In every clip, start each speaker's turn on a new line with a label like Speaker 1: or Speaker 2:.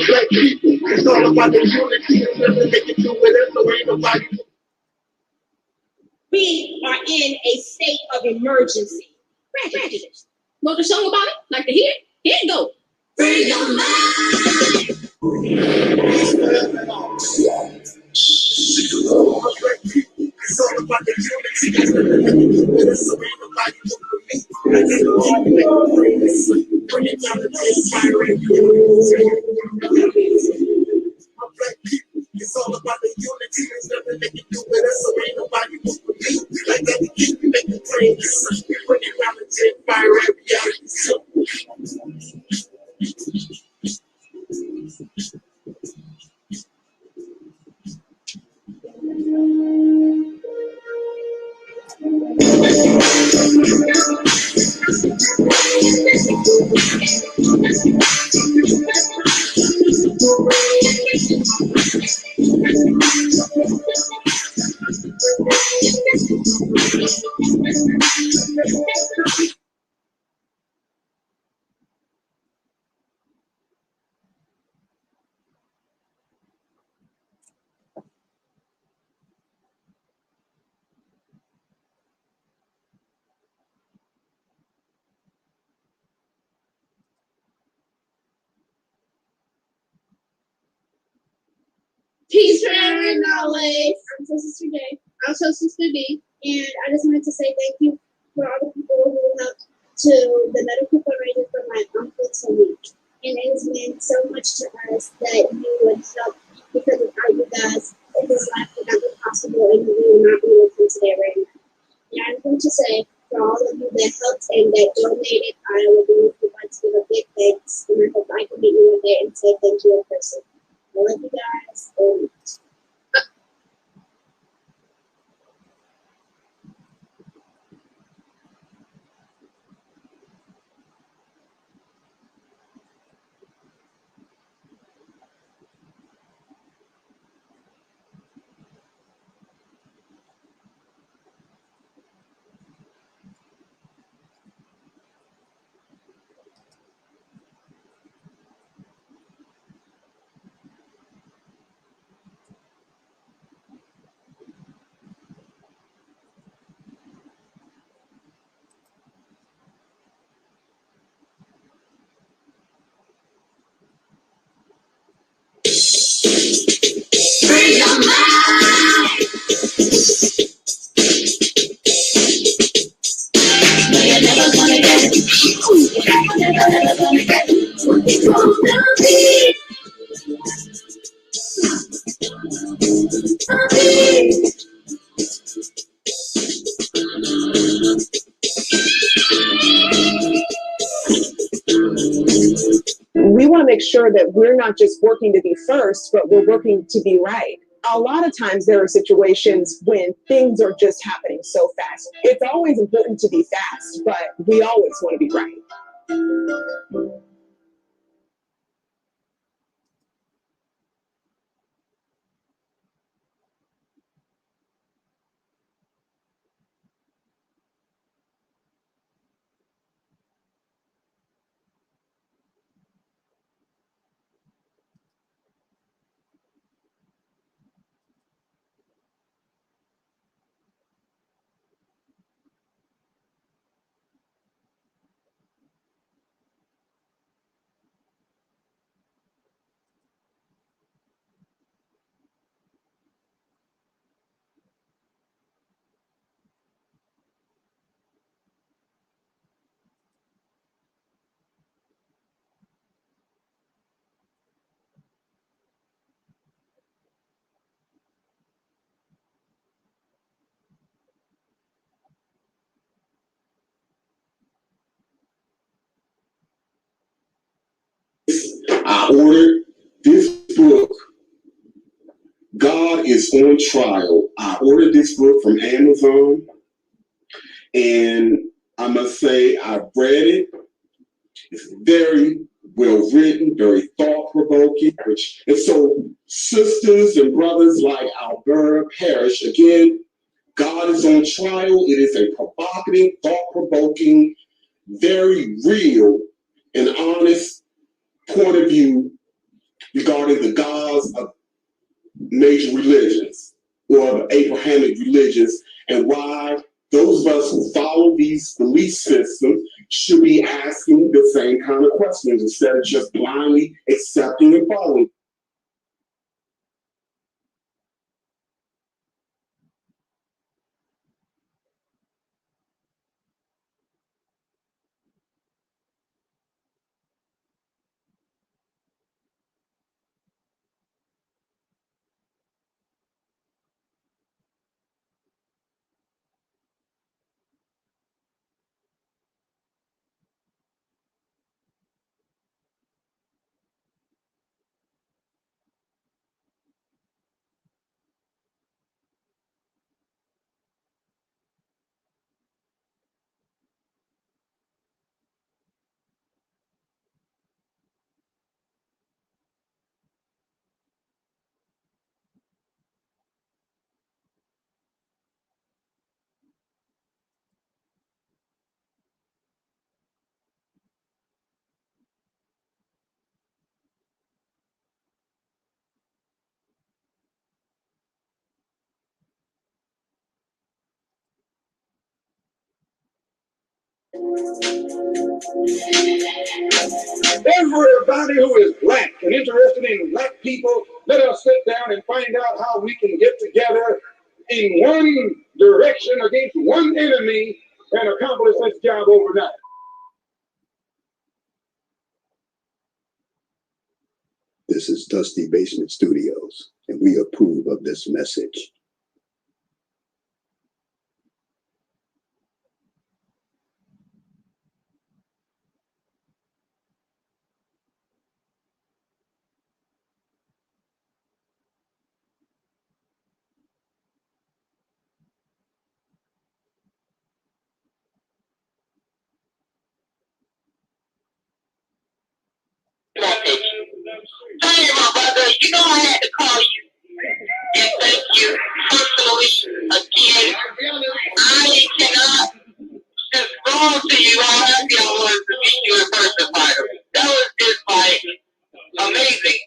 Speaker 1: Black people, it's all about the unity. They can do it, so ain't nobody.
Speaker 2: We are in a state of emergency. Prejudice. Want a song about it? Like to hear it? Here it go. Free your mind.
Speaker 1: Black people, it's all about the unity. They can do it, so ain't nobody looking me. I get along with this. Bring it down to this Myron. Black people, it's all about the unity. There's nothing they can do with us, so ain't nobody looking me. Like that, we keep making praise. Bring it down to this Myron.
Speaker 2: Peace, family, knowledge. I'm so Sister J. I'm so Sister D. And I just wanted to say thank you for all the people who helped to the medical fundraiser for my uncle Taalik. And it has meant so much to us that you would help because without you guys, this life would not be possible and we would not be living today right now. And I just want to say for all of you that helped and that donated, I would really like to give a big thanks. And I hope I can meet you one day and say thank you in person. I love you guys. And
Speaker 3: we want to make sure that we're not just working to be first, but we're working to be right. A lot of times there are situations when things are just happening so fast. It's always important to be fast, but we always want to be right.
Speaker 1: I ordered this book, God is on Trial. I ordered this book from Amazon, and I must say I've read it. It's very well written, very thought-provoking. And so, sisters and brothers like Alberta Parrish, again, God is on Trial. It is a provocative, thought-provoking, very real and honest point of view regarding the gods of major religions or the Abrahamic religions, and why those of us who follow these belief systems should be asking the same kind of questions instead of just blindly accepting and following.
Speaker 4: Everybody who is black and interested in black people, let us sit down and find out how we can get together in one direction against one enemy and accomplish this job overnight.
Speaker 5: This is Dusty Basement Studios, and we approve of this message.
Speaker 6: Hey, my brother, you know I had to call you and thank you personally again. I cannot just go to you how happy I was to meet you in person, Myron. That was just like amazing.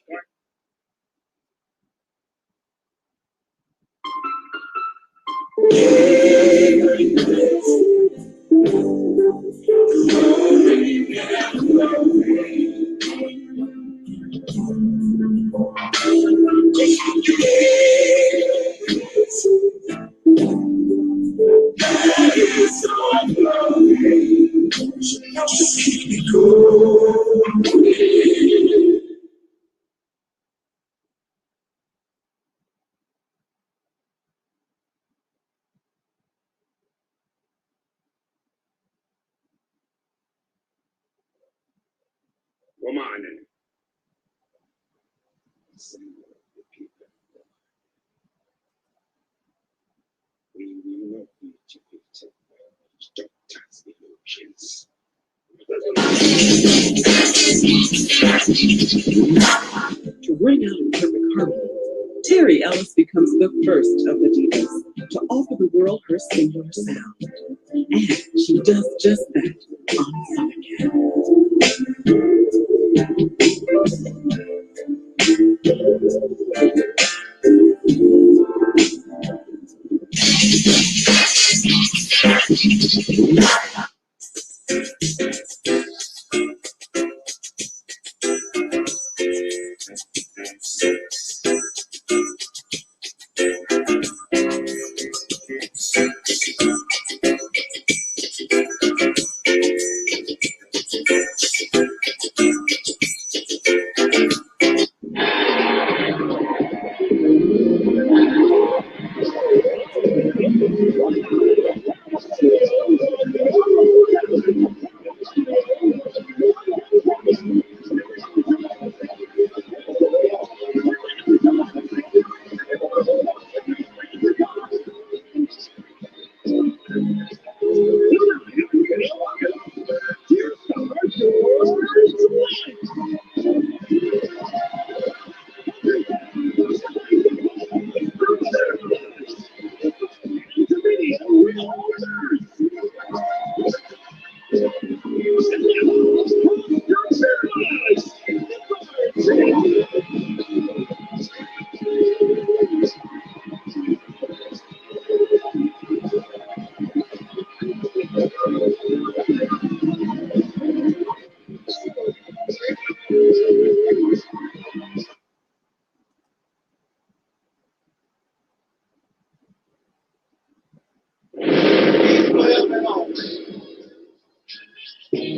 Speaker 4: Come on in. We will not be educated by doctors' illusions.
Speaker 7: To bring out perfect harmony, Terry Ellis becomes the first of the divas to offer the world her singular sound. And she does just that on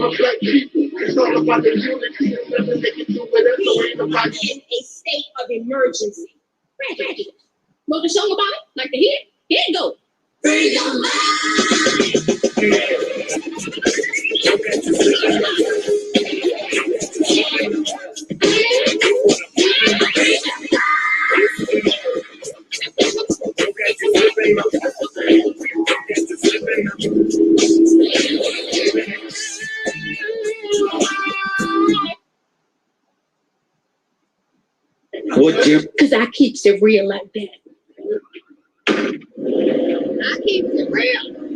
Speaker 4: of black people. It's all about the unity and nothing they can do with it. So ain't nobody
Speaker 8: in a state of emergency. Want to show about it? Like the hit? Here it go. Free your because I keeps it real like that. I keep it real.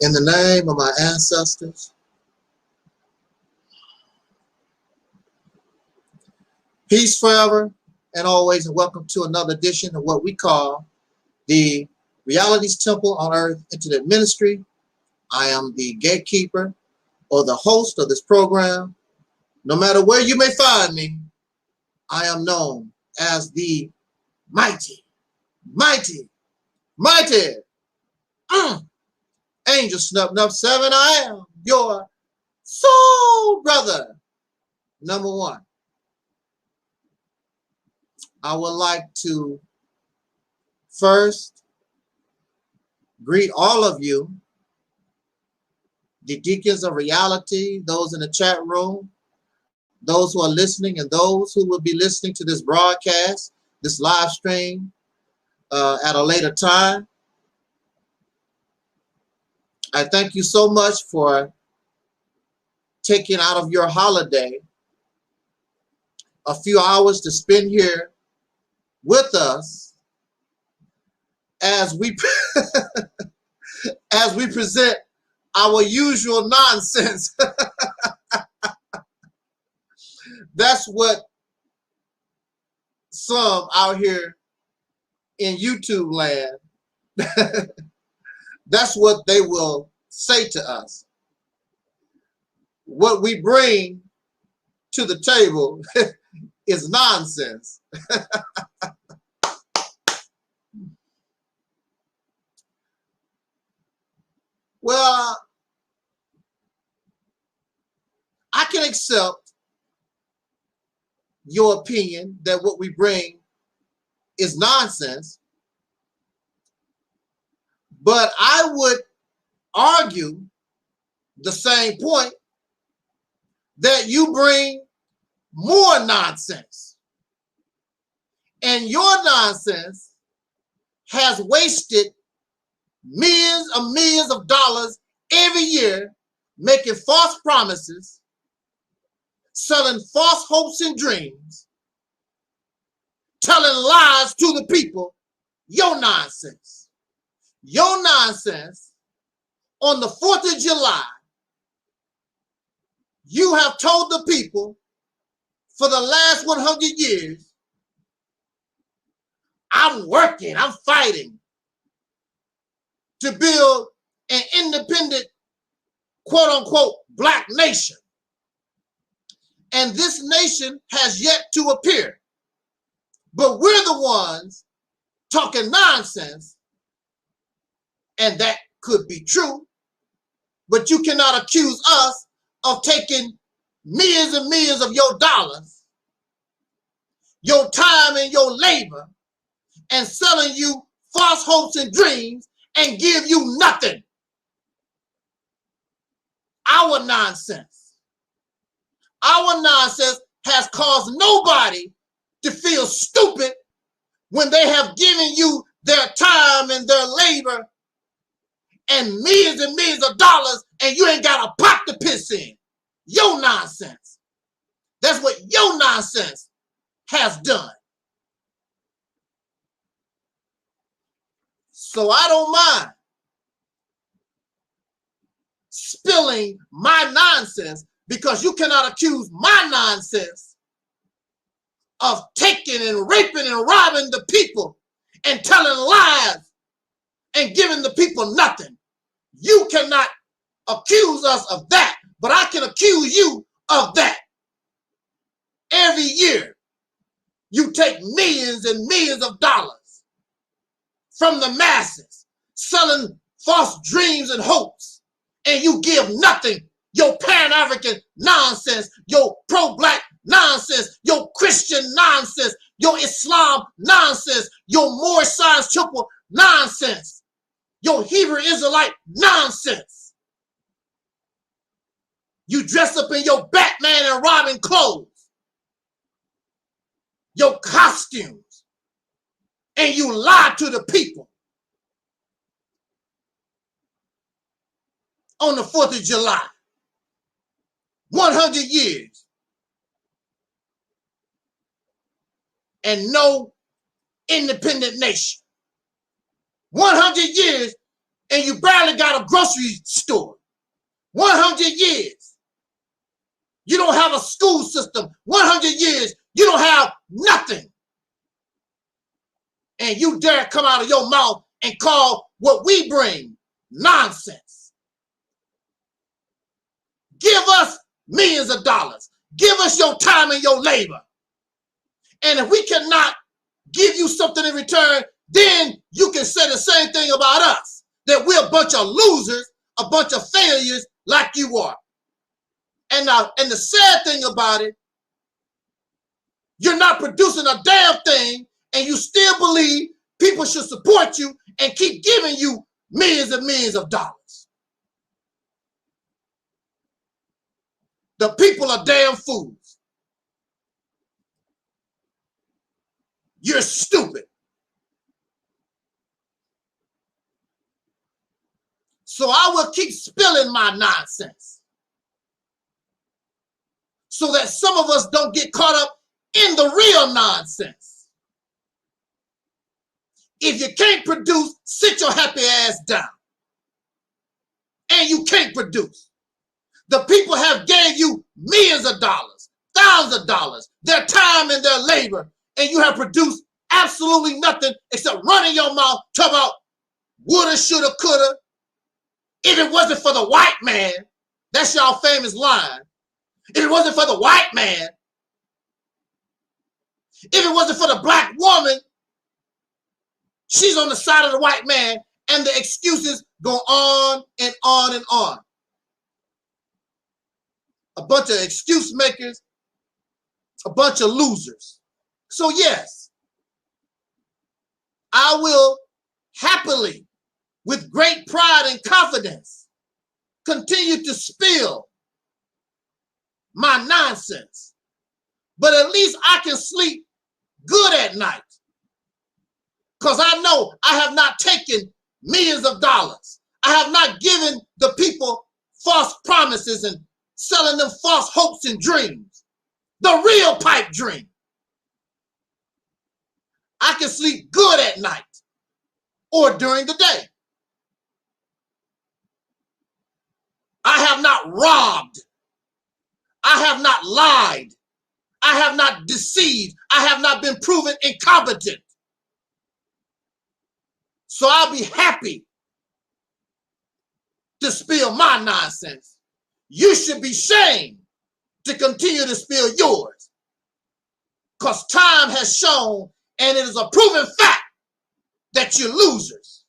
Speaker 9: In the name of my ancestors, peace forever and always, and welcome to another edition of what we call the Realities Temple on Earth Internet Ministry. I am the gatekeeper or the host of this program. No matter where you may find me, I am known as the mighty Angelsnupnup7. I am your soul brother, number one. I would like to first greet all of you, the deacons of reality, those in the chat room, those who are listening, and those who will be listening to this broadcast, this live stream at a later time. I thank you so much for taking out of your holiday a few hours to spend here with us as we as we present our usual nonsense. That's what some out here in YouTube land, that's what they will say to us. What we bring to the table is nonsense. Well, I can accept your opinion that what we bring is nonsense, but I would argue the same point that you bring more nonsense, and your nonsense has wasted millions of dollars every year making false promises, selling false hopes and dreams, telling lies to the people. Your nonsense. Your nonsense. On the 4th of July, you have told the people for the last 100 years, I'm working, I'm fighting to build an independent, quote unquote, black nation. And this nation has yet to appear. But we're the ones talking nonsense, and that could be true, but you cannot accuse us of taking millions and millions of your dollars, your time and your labor, and selling you false hopes and dreams and give you nothing. Our nonsense has caused nobody to feel stupid when they have given you their time and their labor and millions of dollars, and you ain't got a pot to piss in. Your nonsense. That's what your nonsense has done. So I don't mind spilling my nonsense, because you cannot accuse my nonsense of taking and raping and robbing the people and telling lies and giving the people nothing. You cannot accuse us of that, but I can accuse you of that. Every year, you take millions and millions of dollars from the masses, selling false dreams and hopes, and you give nothing. Your Pan-African nonsense, your pro-black nonsense, your Christian nonsense, your Islam nonsense, your Moorish Science Temple nonsense, your Hebrew Israelite nonsense. You dress up in your Batman and Robin clothes, your costumes, and you lie to the people on the 4th of July. 100 years and no independent nation. 100 years and you barely got a grocery store. 100 years you don't have a school system. 100 years you don't have nothing. And you dare come out of your mouth and call what we bring nonsense. Give us millions of dollars. Give us your time and your labor. And if we cannot give you something in return, then you can say the same thing about us, that we're a bunch of losers, a bunch of failures like you are. And the sad thing about it, you're not producing a damn thing, and you still believe people should support you and keep giving you millions and millions of dollars. The people are damn fools. You're stupid. So I will keep spilling my nonsense so that some of us don't get caught up in the real nonsense. If you can't produce, sit your happy ass down. And you can't produce. The people have gave you millions of dollars, thousands of dollars, their time and their labor, and you have produced absolutely nothing except running your mouth, talk about woulda, shoulda, coulda. If it wasn't for the white man, that's y'all famous line. If it wasn't for the white man, if it wasn't for the black woman, she's on the side of the white man, and the excuses go on and on and on. A bunch of excuse makers, a bunch of losers. So yes, I will happily, with great pride and confidence, continue to spill my nonsense. But at least I can sleep good at night, Because I know I have not taken millions of dollars. I have not given the people false promises and selling them false hopes and dreams. The real pipe dream. I can sleep good at night or during the day. I have not robbed. I have not lied. I have not deceived. I have not been proven incompetent. So I'll be happy to spill my nonsense. You should be shamed to continue to spill yours. Because time has shown, and it is a proven fact, that you're losers.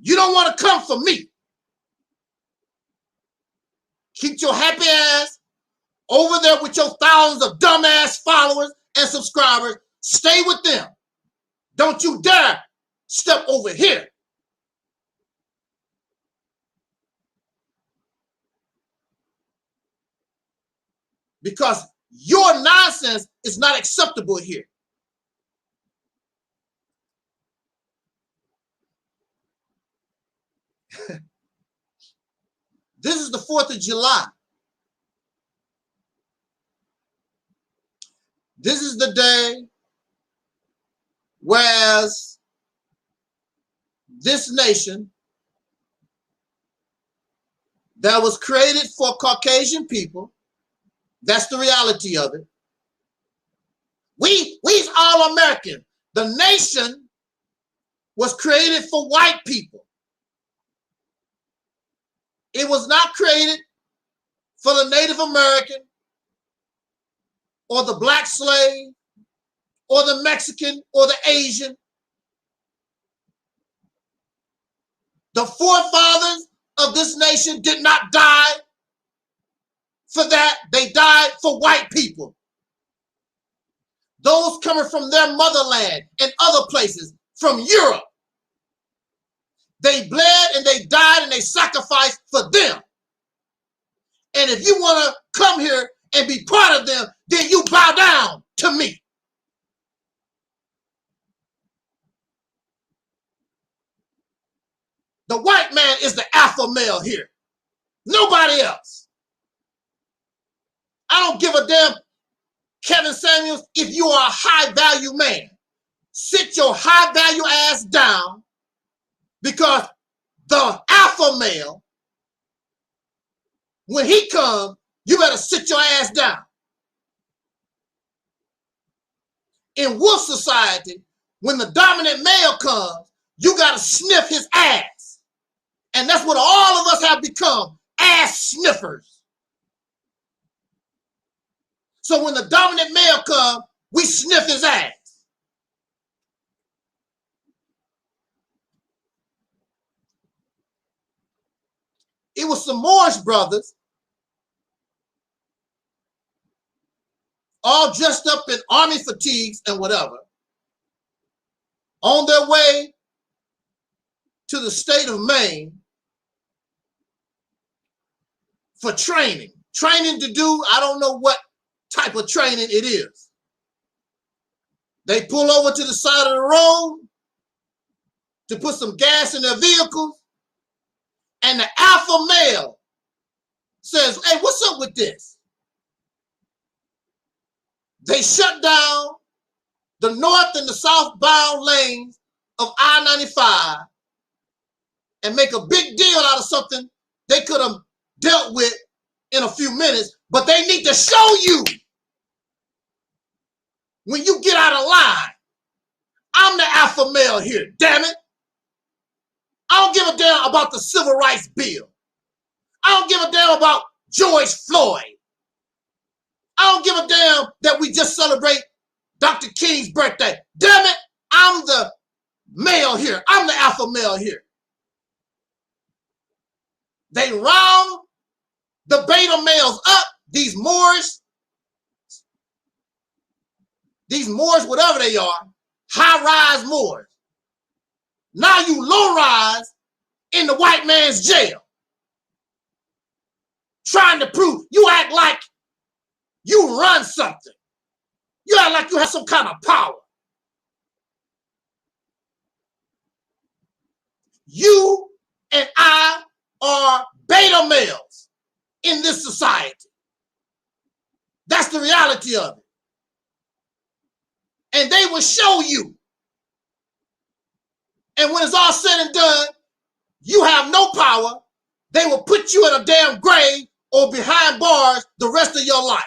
Speaker 9: You don't want to come for me. Keep your happy ass over there with your thousands of dumbass followers and subscribers. Stay with them. Don't you dare step over here. Because your nonsense is not acceptable here. This is the 4th of July. This is the day whereas this nation that was created for Caucasian people, that's the reality of it. We's all American. The nation was created for white people. It was not created for the Native American or the black slave or the Mexican or the Asian. The forefathers of this nation did not die for that. They died for white people. Those coming from their motherland and other places, from Europe. They bled and they died and they sacrificed for them. And if you want to come here and be part of them, then you bow down to me. The white man is the alpha male here. Nobody else. I don't give a damn, Kevin Samuels, if you are a high value man. Sit your high value ass down, because the alpha male, when he comes, you better sit your ass down. In wolf society, when the dominant male comes, you got to sniff his ass. And that's what all of us have become, ass sniffers. So when the dominant male comes, we sniff his ass. It was some Moorish brothers, all dressed up in army fatigues and whatever, on their way to the state of Maine for training. Training to do, I don't know what type of training it is. They pull over to the side of the road to put some gas in their vehicles, and the alpha male says, hey, what's up with this? They shut down the north and the southbound lanes of I-95 and make a big deal out of something they could have dealt with in a few minutes, but they need to show you when you get out of line. I'm the alpha male here, damn it. I don't give a damn about the Civil Rights Bill. I don't give a damn about George Floyd. I don't give a damn that we just celebrate Dr. King's birthday. Damn it, I'm the male here. I'm the alpha male here. They round the beta males up, these Moors, whatever they are, high-rise Moors. Now you low-rise in the white man's jail. Trying to prove, you act like you run something. You act like you have some kind of power. You and I are beta males in this society. That's the reality of it. And they will show you. And when it's all said and done, you have no power. They will put you in a damn grave or behind bars the rest of your life.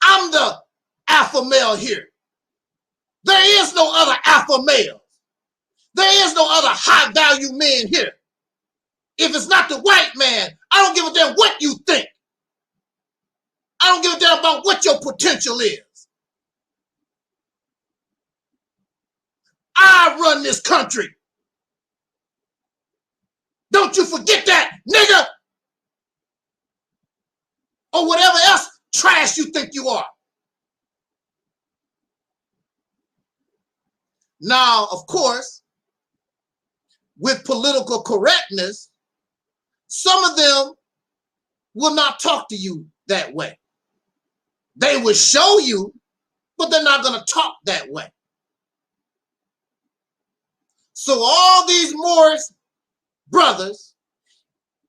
Speaker 9: I'm the alpha male here. There is no other alpha male. There is no other high value man here. If it's not the white man, I don't give a damn what you think. I don't give a damn about what your potential is. I run this country. Don't you forget that, nigga. Or whatever else trash you think you are. Now, of course, with political correctness, some of them will not talk to you that way. They will show you, but they're not going to talk that way. So all these Moorish brothers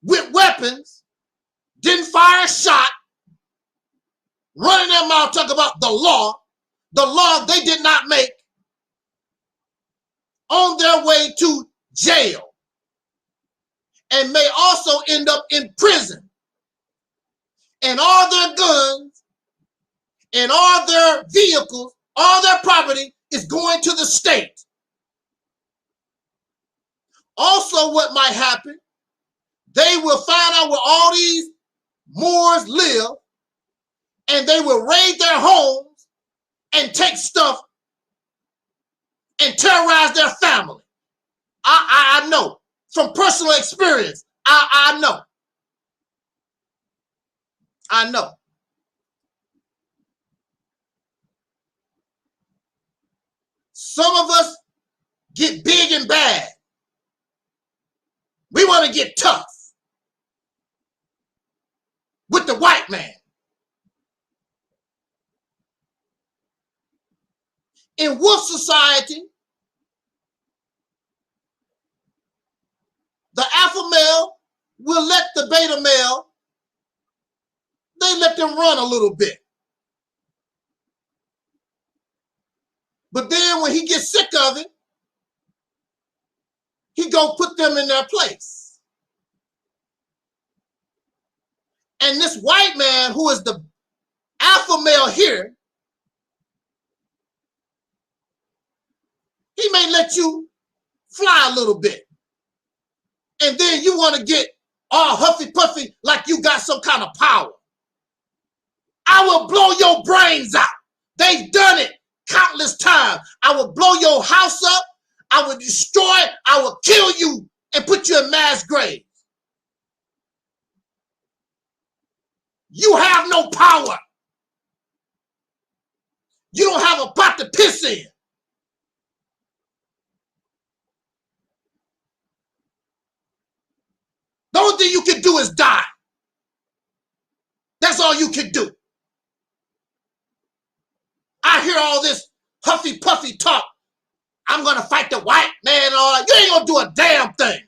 Speaker 9: with weapons didn't fire a shot, running their mouth talking about the law they did not make, on their way to jail, and may also end up in prison. And all their guns and all their vehicles, all their property is going to the state. Also, what might happen, they will find out where all these Moors live, and they will raid their homes and take stuff and terrorize their family. I know from personal experience. I know. I know. Some of us get big and bad. We want to get tough with the white man. In wolf society, the alpha male will let the beta male, they let them run a little bit. But then when he gets sick of it, he go put them in their place. And this white man, who is the alpha male here, he may let you fly a little bit. And then you want to get all huffy puffy like you got some kind of power. I will blow your brains out. They've done it countless times. I will blow your house up. I will destroy, I will kill you and put you in mass graves. You have no power. You don't have a pot to piss in. The only thing you can do is die. That's all you can do. I hear all this huffy puffy talk. I'm going to fight the white man and all that. You ain't going to do a damn thing.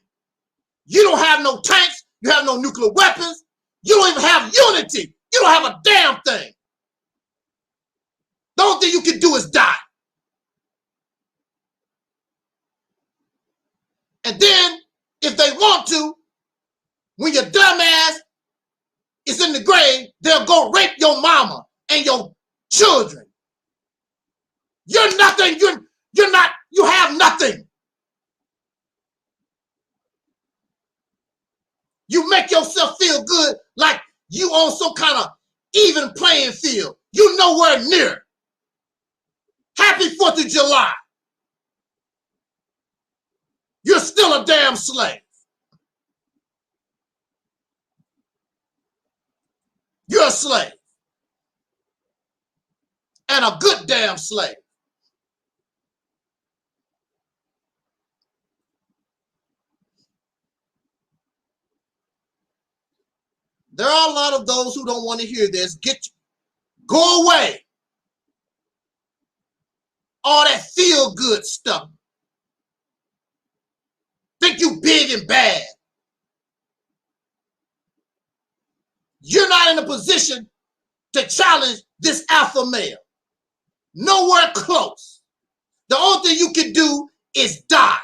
Speaker 9: You don't have no tanks. You have no nuclear weapons. You don't even have unity. You don't have a damn thing. The only thing you can do is die. And then, if they want to, when your dumb ass is in the grave, they'll go rape your mama and your children. You're nothing. You're not. You have nothing. You make yourself feel good like you on some kind of even playing field. You nowhere near. Happy 4th of July. You're still a damn slave. You're a slave. And a good damn slave. There are a lot of those who don't want to hear this. Go away. All that feel good stuff. Think you big and bad. You're not in a position to challenge this alpha male. Nowhere close. The only thing you can do is die.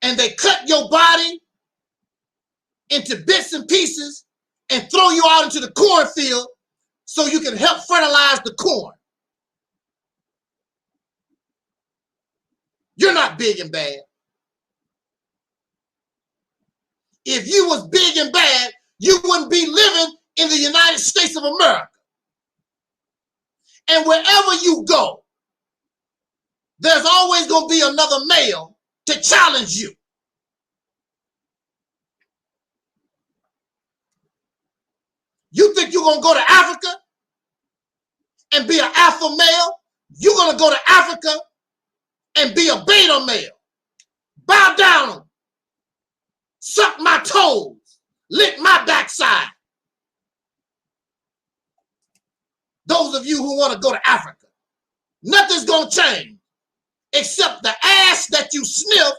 Speaker 9: And they cut your body into bits and pieces and throw you out into the cornfield so you can help fertilize the corn. You're not big and bad. If you was big and bad, you wouldn't be living in the United States of America. And wherever you go, there's always going to be another male to challenge you. You think you're going to go to Africa and be an alpha male? You're going to go to Africa and be a beta male. Bow down, suck my toes, lick my backside. Those of you who want to go to Africa, nothing's going to change except the ass that you sniff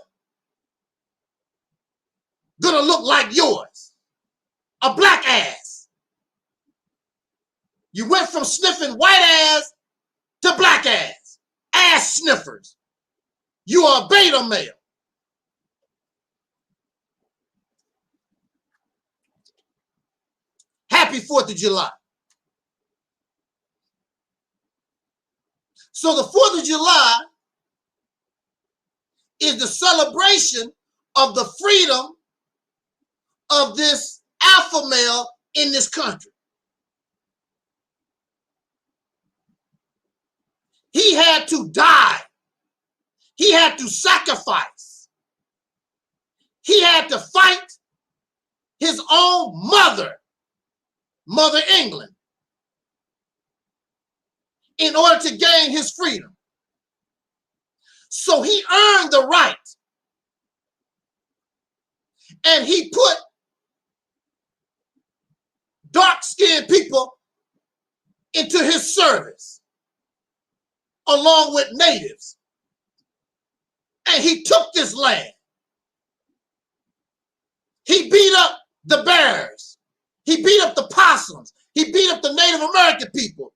Speaker 9: gonna look like yours, a black ass. You went from sniffing white ass to black ass sniffers. You are a beta male. Happy 4th of July. So the 4th of July is the celebration of the freedom of this alpha male in this country. He had to die. He had to sacrifice. He had to fight his own mother, Mother England, in order to gain his freedom. So he earned the right. And he put dark-skinned people into his service, along with natives. And he took this land. He beat up the bears. He beat up the possums. He beat up the Native American people.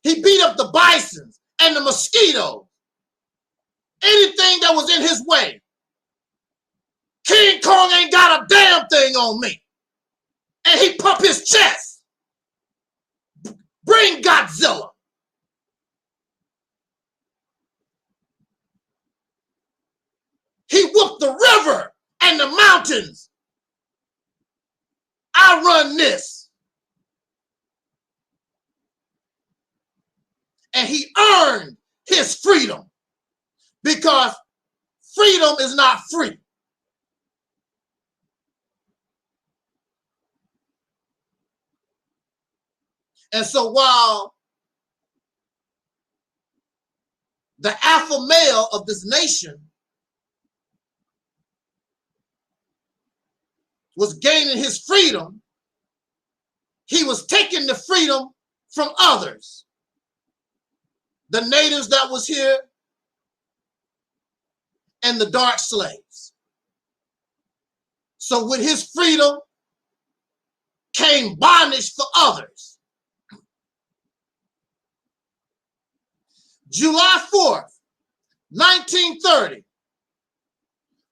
Speaker 9: He beat up the bisons and the mosquitoes. Anything that was in his way. King Kong ain't got a damn thing on me. And he pumped his chest. Bring Godzilla. He whooped the river and the mountains. I run this. And he earned his freedom, because freedom is not free. And so while the alpha male of this nation was gaining his freedom, he was taking the freedom from others. The natives that was here and the dark slaves. So with his freedom came bondage for others. July 4th, 1930,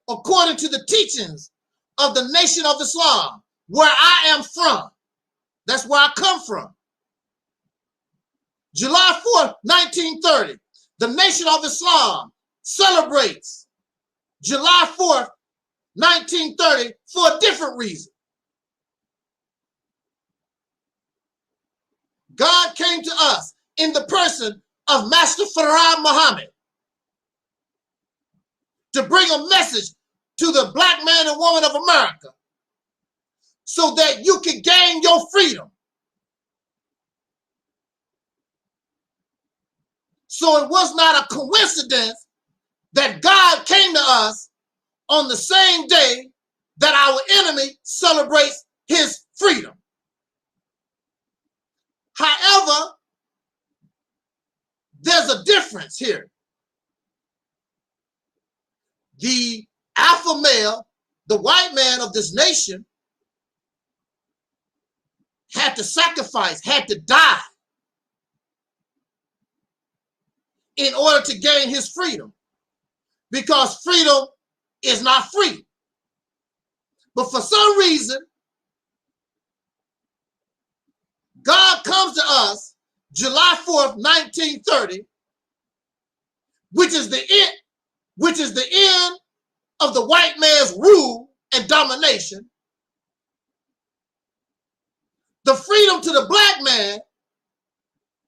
Speaker 9: according to the teachings of the Nation of Islam, where I am from, that's where I come from. July 4th, 1930, the Nation of Islam celebrates July 4th, 1930 for a different reason. God came to us in the person of Master Farah Muhammad to bring a message to the black man and woman of America so that you can gain your freedom. So it was not a coincidence that God came to us on the same day that our enemy celebrates his freedom. However, there's a difference here. The alpha male, the white man of this nation, had to sacrifice, had to die in order to gain his freedom, because freedom is not free. But for some reason, God comes to us July 4th, 1930, which is the end of the white man's rule and domination. The freedom to the black man,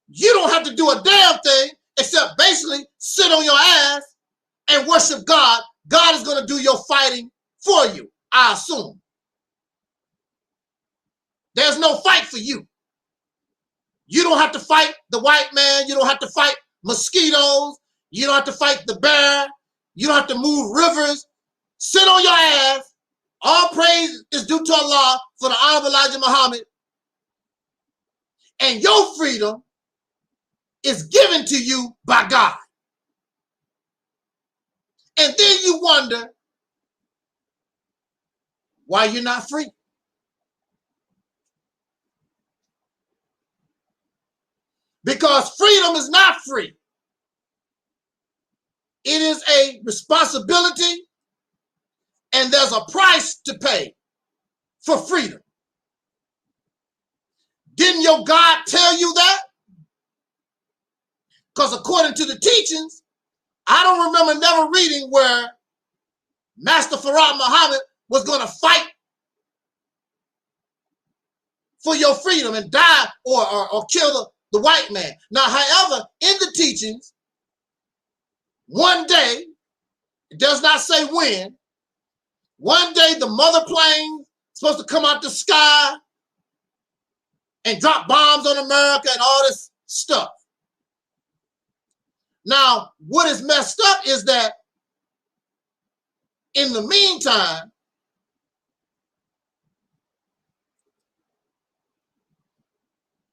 Speaker 9: you don't have to do a damn thing except basically sit on your ass and worship God. God is going to do your fighting for you, I assume. There's no fight for you. You don't have to fight the white man. You don't have to fight mosquitoes. You don't have to fight the bear. You don't have to move rivers. Sit on your ass. All praise is due to Allah for the Honorable Elijah Muhammad. And your freedom is given to you by God. And then you wonder why you're not free. Because freedom is not free. It is a responsibility, and there's a price to pay for freedom. Didn't your God tell you that? Because according to the teachings, I don't remember never reading where Master Farad Muhammad was going to fight for your freedom and die or kill the white man. Now, however, in the teachings, one day, it does not say when, one day the mother plane is supposed to come out the sky and drop bombs on America and all this stuff. Now, what is messed up is that in the meantime,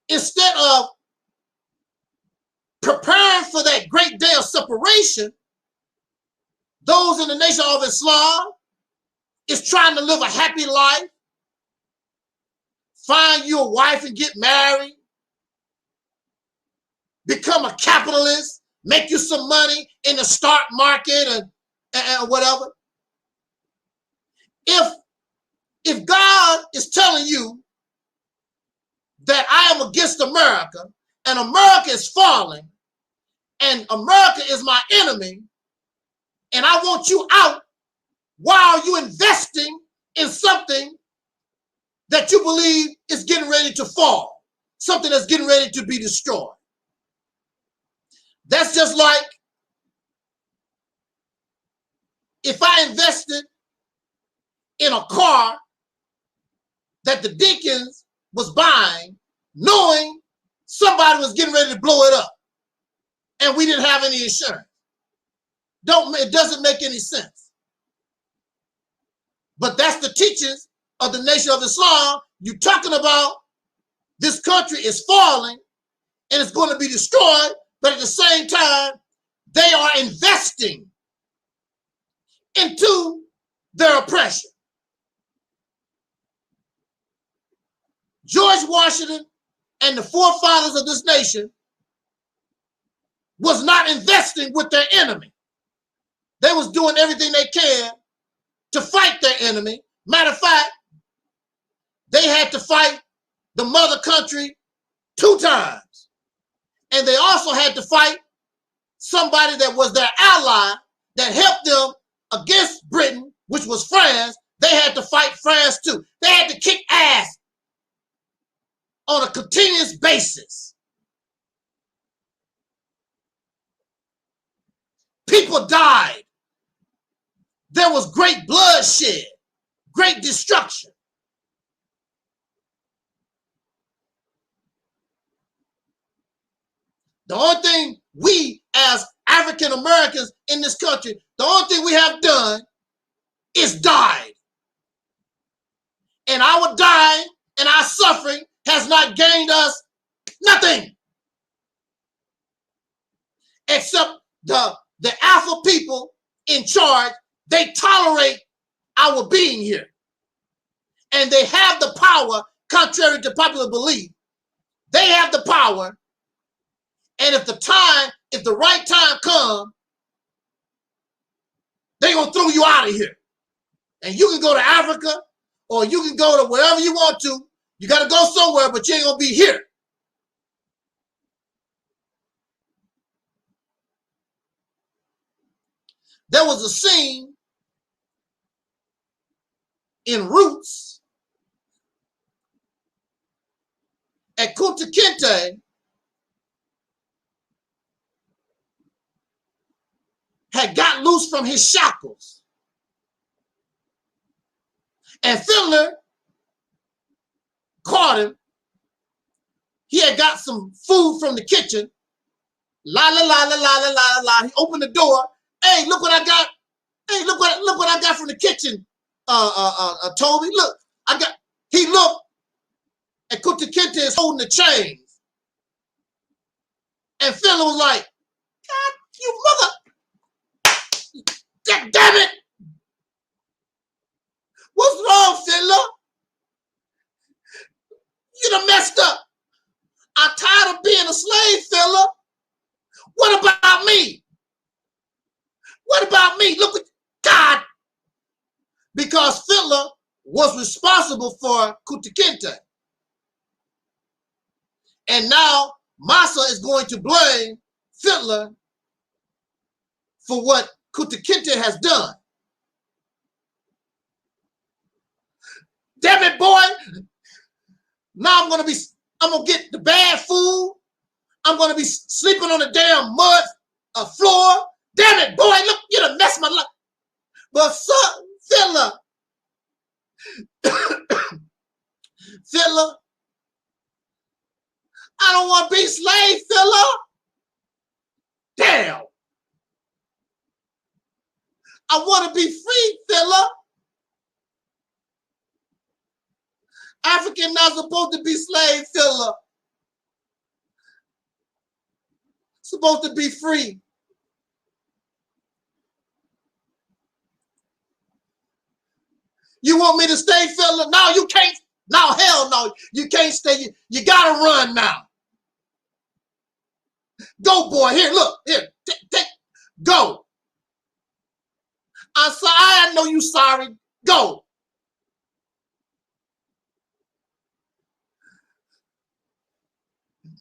Speaker 9: instead of preparing for that great day of separation, those in the Nation of Islam is trying to live a happy life, find you a wife and get married, become a capitalist, make you some money in the stock market and whatever. If God is telling you that I am against America and America is falling and America is my enemy and I want you out, why are you investing in something that you believe is getting ready to fall, something that's getting ready to be destroyed? That's just like if I invested in a car that the Deacons was buying, knowing somebody was getting ready to blow it up, and we didn't have any insurance. It doesn't make any sense. But that's the teachings of the Nation of Islam. You're talking about this country is falling and it's going to be destroyed, but at the same time, they are investing into their oppression. George Washington and the forefathers of this nation was not investing with their enemy. They was doing everything they can to fight their enemy. Matter of fact, they had to fight the mother country 2 times. And they also had to fight somebody that was their ally that helped them against Britain, which was France. They had to fight France too. They had to kick ass on a continuous basis. People died. There was great bloodshed, great destruction. The only thing we as African Americans in this country, the only thing we have done is died. And our dying and our suffering has not gained us Nothing. Except the alpha people in charge, they tolerate our being here. And they have the power, contrary to popular belief. They have the power. And if the right time comes, they're going to throw you out of here. And you can go to Africa or you can go to wherever you want to. You got to go somewhere, but you ain't going to be here. There was a scene in Roots at Kunta Kinte had got loose from his shackles. And Fiddler caught him. He had got some food from the kitchen. La la la la la la la la. He opened the door. Hey, look what I got. Hey, look what I got from the kitchen. Toby, look, he looked, and Kunta Kinte is holding the chains. And Fiddler was like, God, you mother, God damn it. What's wrong, Fiddler? You done messed up. I'm tired of being a slave, Fiddler. What about me? What about me? Look at God. Because Fiddler was responsible for Kunta Kinte. And now Massa is going to blame Fiddler for what Kunta Kinte has done. Damn it, boy. Now I'm gonna get the bad food. I'm gonna be sleeping on the damn mud floor. Damn it, boy, look, you done messed my life. But Fiddler, Fiddler, I don't want to be slave, Fiddler. Damn. I want to be free, Fiddler. African not supposed to be slave, Fiddler. Supposed to be free. You want me to stay, Fiddler? No, you can't. No, hell no. You can't stay. You got to run now. Go, boy. Here, look. Here. Go. I'm sorry. I know you sorry. Go.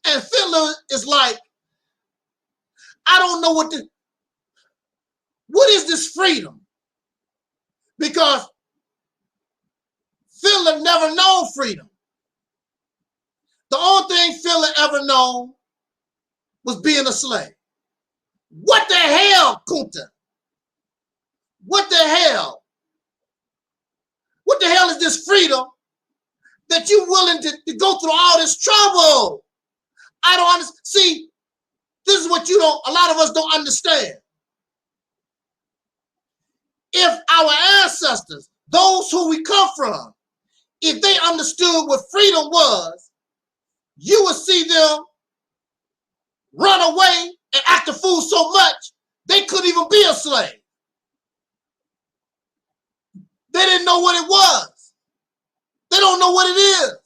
Speaker 9: And Fiddler is like, I don't know what is this freedom? Because Fiddler never known freedom. The only thing Fiddler ever known was being a slave. What the hell, Kunta? What the hell? What the hell is this freedom that you willing to go through all this trouble? I don't understand. See, this is what a lot of us don't understand. If our ancestors, those who we come from, if they understood what freedom was, you would see them run away and act a fool so much, they couldn't even be a slave. They didn't know what it was. They don't know what it is.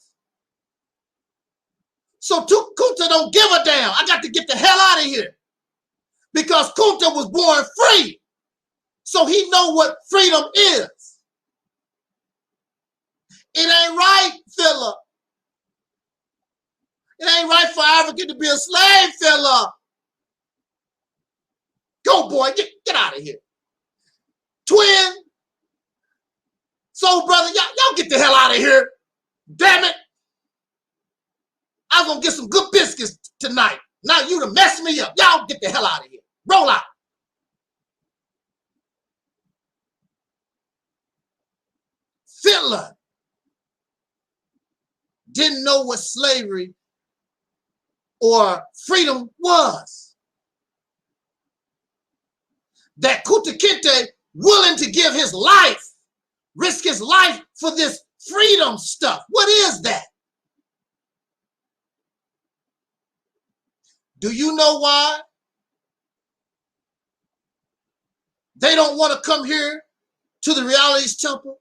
Speaker 9: So Kunta don't give a damn. I got to get the hell out of here. Because Kunta was born free. So he know what freedom is. It ain't right, Fiddler. It ain't right for African to be a slave, Fiddler. Go, boy, get out of here. Twin, soul brother, y'all get the hell out of here. Damn it. I was gonna get some good biscuits tonight. Now you done messed me up. Y'all get the hell out of here. Roll out. Fiddler didn't know what slavery or freedom was. That Kunta Kinte willing to give his life, risk his life for this freedom stuff. What is that? Do you know why they don't want to come here to the Realities Temple?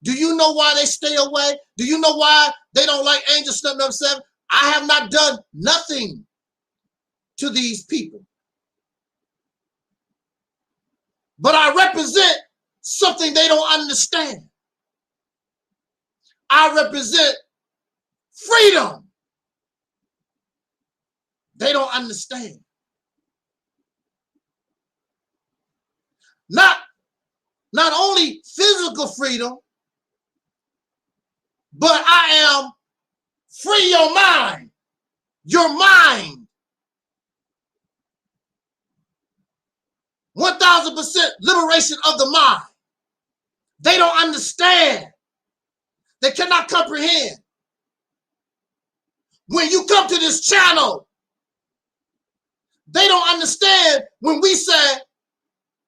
Speaker 9: Do you know why they stay away? Do you know why they don't like Angelsnupnup7? I have not done nothing to these people. But I represent something they don't understand. I represent freedom. They don't understand. Not only physical freedom, but I am free your mind. Your mind. 1000% liberation of the mind. They don't understand. They cannot comprehend. When you come to this channel, they don't understand when we say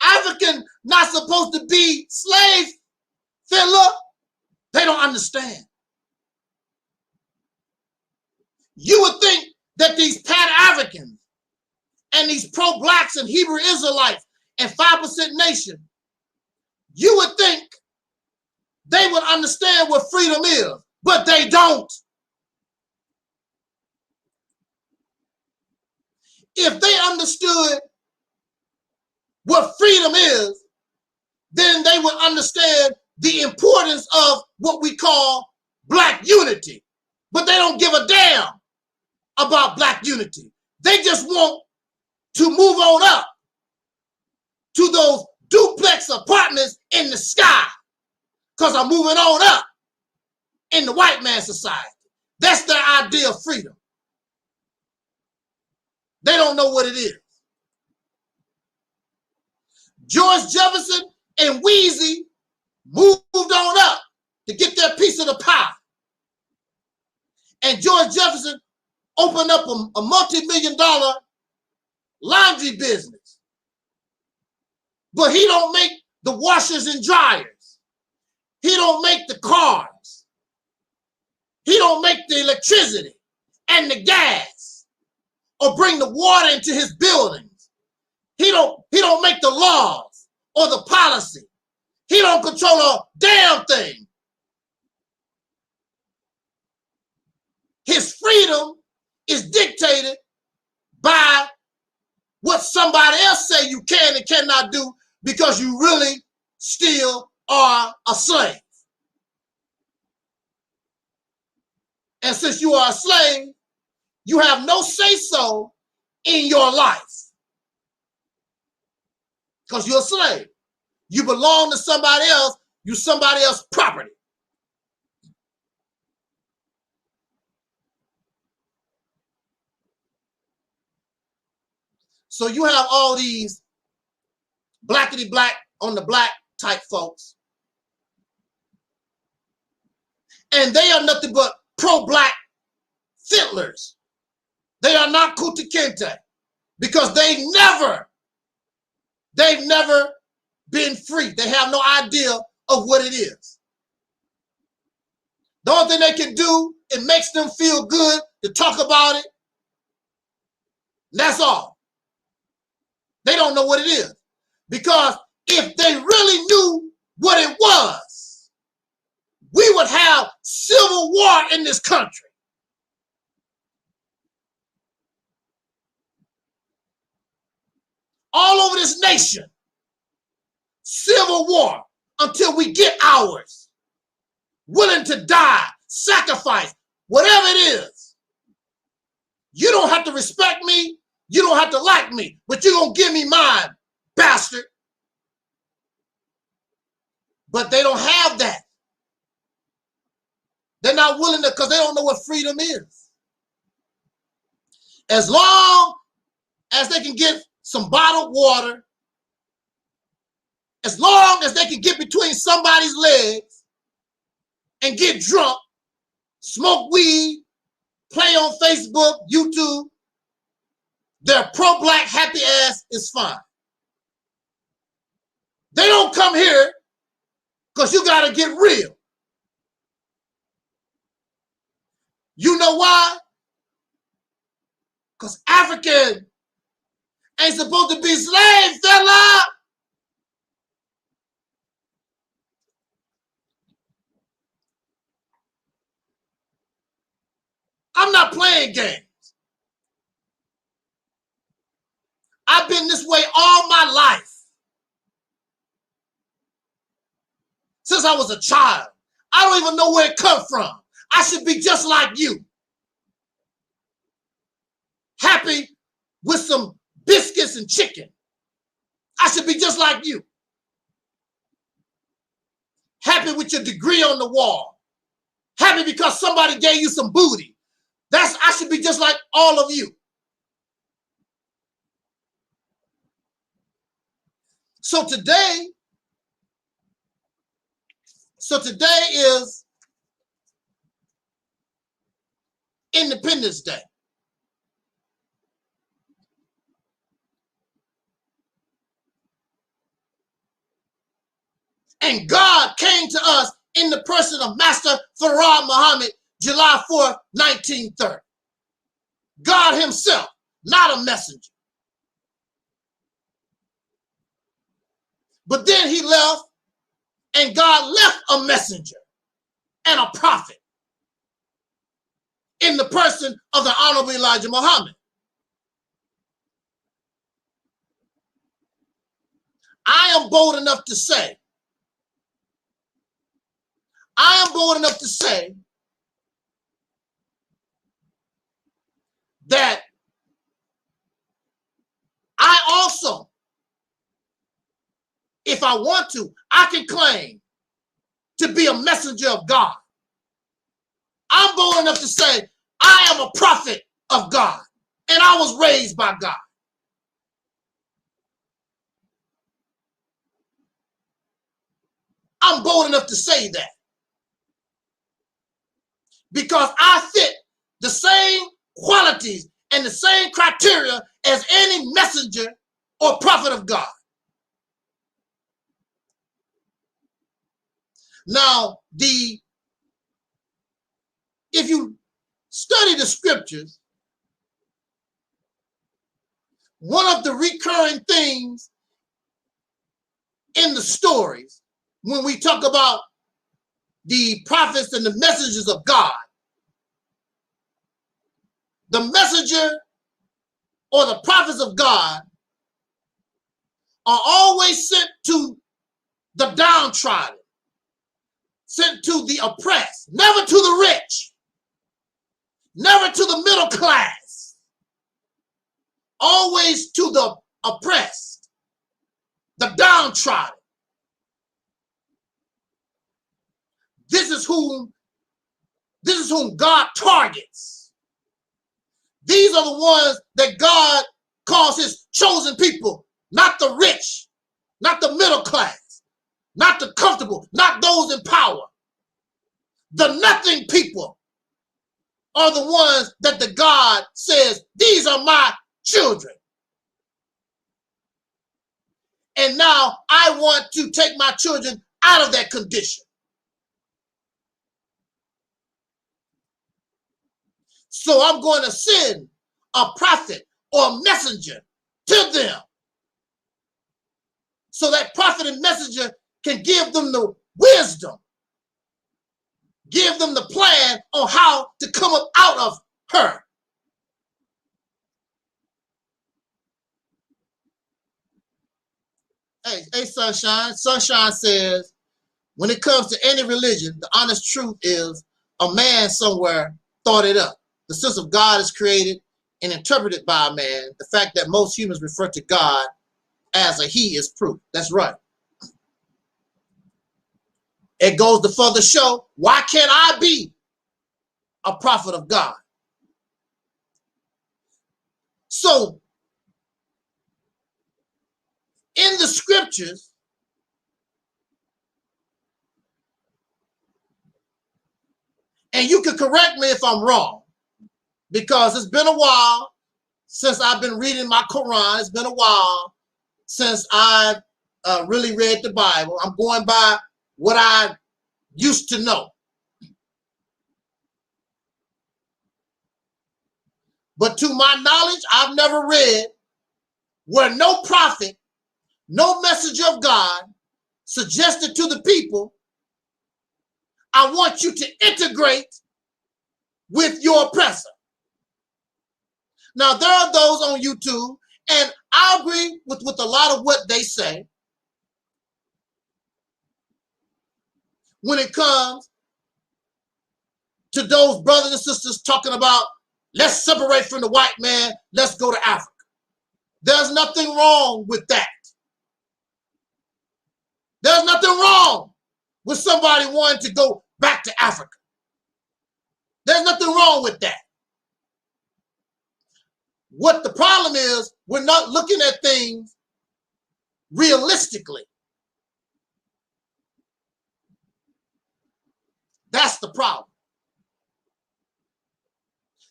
Speaker 9: African not supposed to be slave filler. They don't understand. You would think that these Pan-Africans and these pro-blacks and Hebrew Israelites and 5% nation, you would think they would understand what freedom is, but they don't. If they understood what freedom is, then they would understand the importance of what we call black unity. But they don't give a damn about black unity. They just want to move on up to those duplex apartments in the sky because I'm moving on up in the white man society. That's their idea of freedom. They don't know what it is. George Jefferson and Weezy moved on up to get their piece of the pie. And George Jefferson opened up a multi-million-dollar laundry business. But he don't make the washers and dryers. He don't make the cars. He don't make the electricity and the gas or bring the water into his buildings. He don't make the laws or the policy. He don't control a damn thing. His freedom is dictated by what somebody else say you can and cannot do because you really still are a slave. And since you are a slave, you have no say-so in your life because you're a slave. You belong to somebody else. You're somebody else's property. So you have all these blackity black on the black type folks. And they are nothing but pro-black fiddlers. They are not Kunta Kinte because they've never been free. They have no idea of what it is. The only thing they can do, it makes them feel good to talk about it. That's all. They don't know what it is. Because if they really knew what it was, we would have civil war in this country. All over this nation. Civil war until we get ours. Willing to die, sacrifice, whatever it is. You don't have to respect me. You don't have to like me, but you're going to give me mine, bastard. But they don't have that. They're not willing to, because they don't know what freedom is. As long as they can get some bottled water, as long as they can get between somebody's legs and get drunk, smoke weed, play on Facebook, YouTube, their pro-black happy ass is fine. They don't come here because you got to get real. You know why? Because African ain't supposed to be slaves, fella. I'm not playing games. I've been this way all my life. Since I was a child. I don't even know where it come from. I should be just like you. Happy with some biscuits and chicken. I should be just like you. Happy with your degree on the wall. Happy because somebody gave you some booty. I should be just like all of you. So today is Independence Day. And God came to us in the person of Master Farah Muhammad, July 4th, 1930. God himself, not a messenger. But then he left, and God left a messenger and a prophet in the person of the Honorable Elijah Muhammad. I am bold enough to say that I also, if I want to, I can claim to be a messenger of God. I'm bold enough to say I am a prophet of God, and I was raised by God. I'm bold enough to say that because I fit the same qualities and the same criteria as any messenger or prophet of God. Now, if you study the scriptures, one of the recurring things in the stories when we talk about the prophets and the messengers of God, the messenger or the prophets of God are always sent to the downtrodden, sent to the oppressed, never to the rich, never to the middle class, always to the oppressed, the downtrodden. This is whom God targets. These are the ones that God calls his chosen people, not the rich, not the middle class, not the comfortable, not those in power. The nothing people are the ones that the God says, these are my children. And now I want to take my children out of that condition. So I'm going to send a prophet or messenger to them. So that prophet and messenger can give them the wisdom, give them the plan on how to come up out of her. Hey, Sunshine. Sunshine says, when it comes to any religion, the honest truth is a man somewhere thought it up. The sense of God is created and interpreted by a man. The fact that most humans refer to God as a he is proof. That's right. It goes to further show, why can't I be a prophet of God? So, in the scriptures, and you can correct me if I'm wrong, because it's been a while since I've been reading my Quran. It's been a while since I've really read the Bible. I'm going by what I used to know. But to my knowledge, I've never read where no prophet, no messenger of God suggested to the people, I want you to integrate with your oppressor. Now, there are those on YouTube, and I agree with a lot of what they say when it comes to those brothers and sisters talking about, let's separate from the white man, let's go to Africa. There's nothing wrong with that. There's nothing wrong with somebody wanting to go back to Africa. There's nothing wrong with that. What the problem is, we're not looking at things realistically. That's the problem.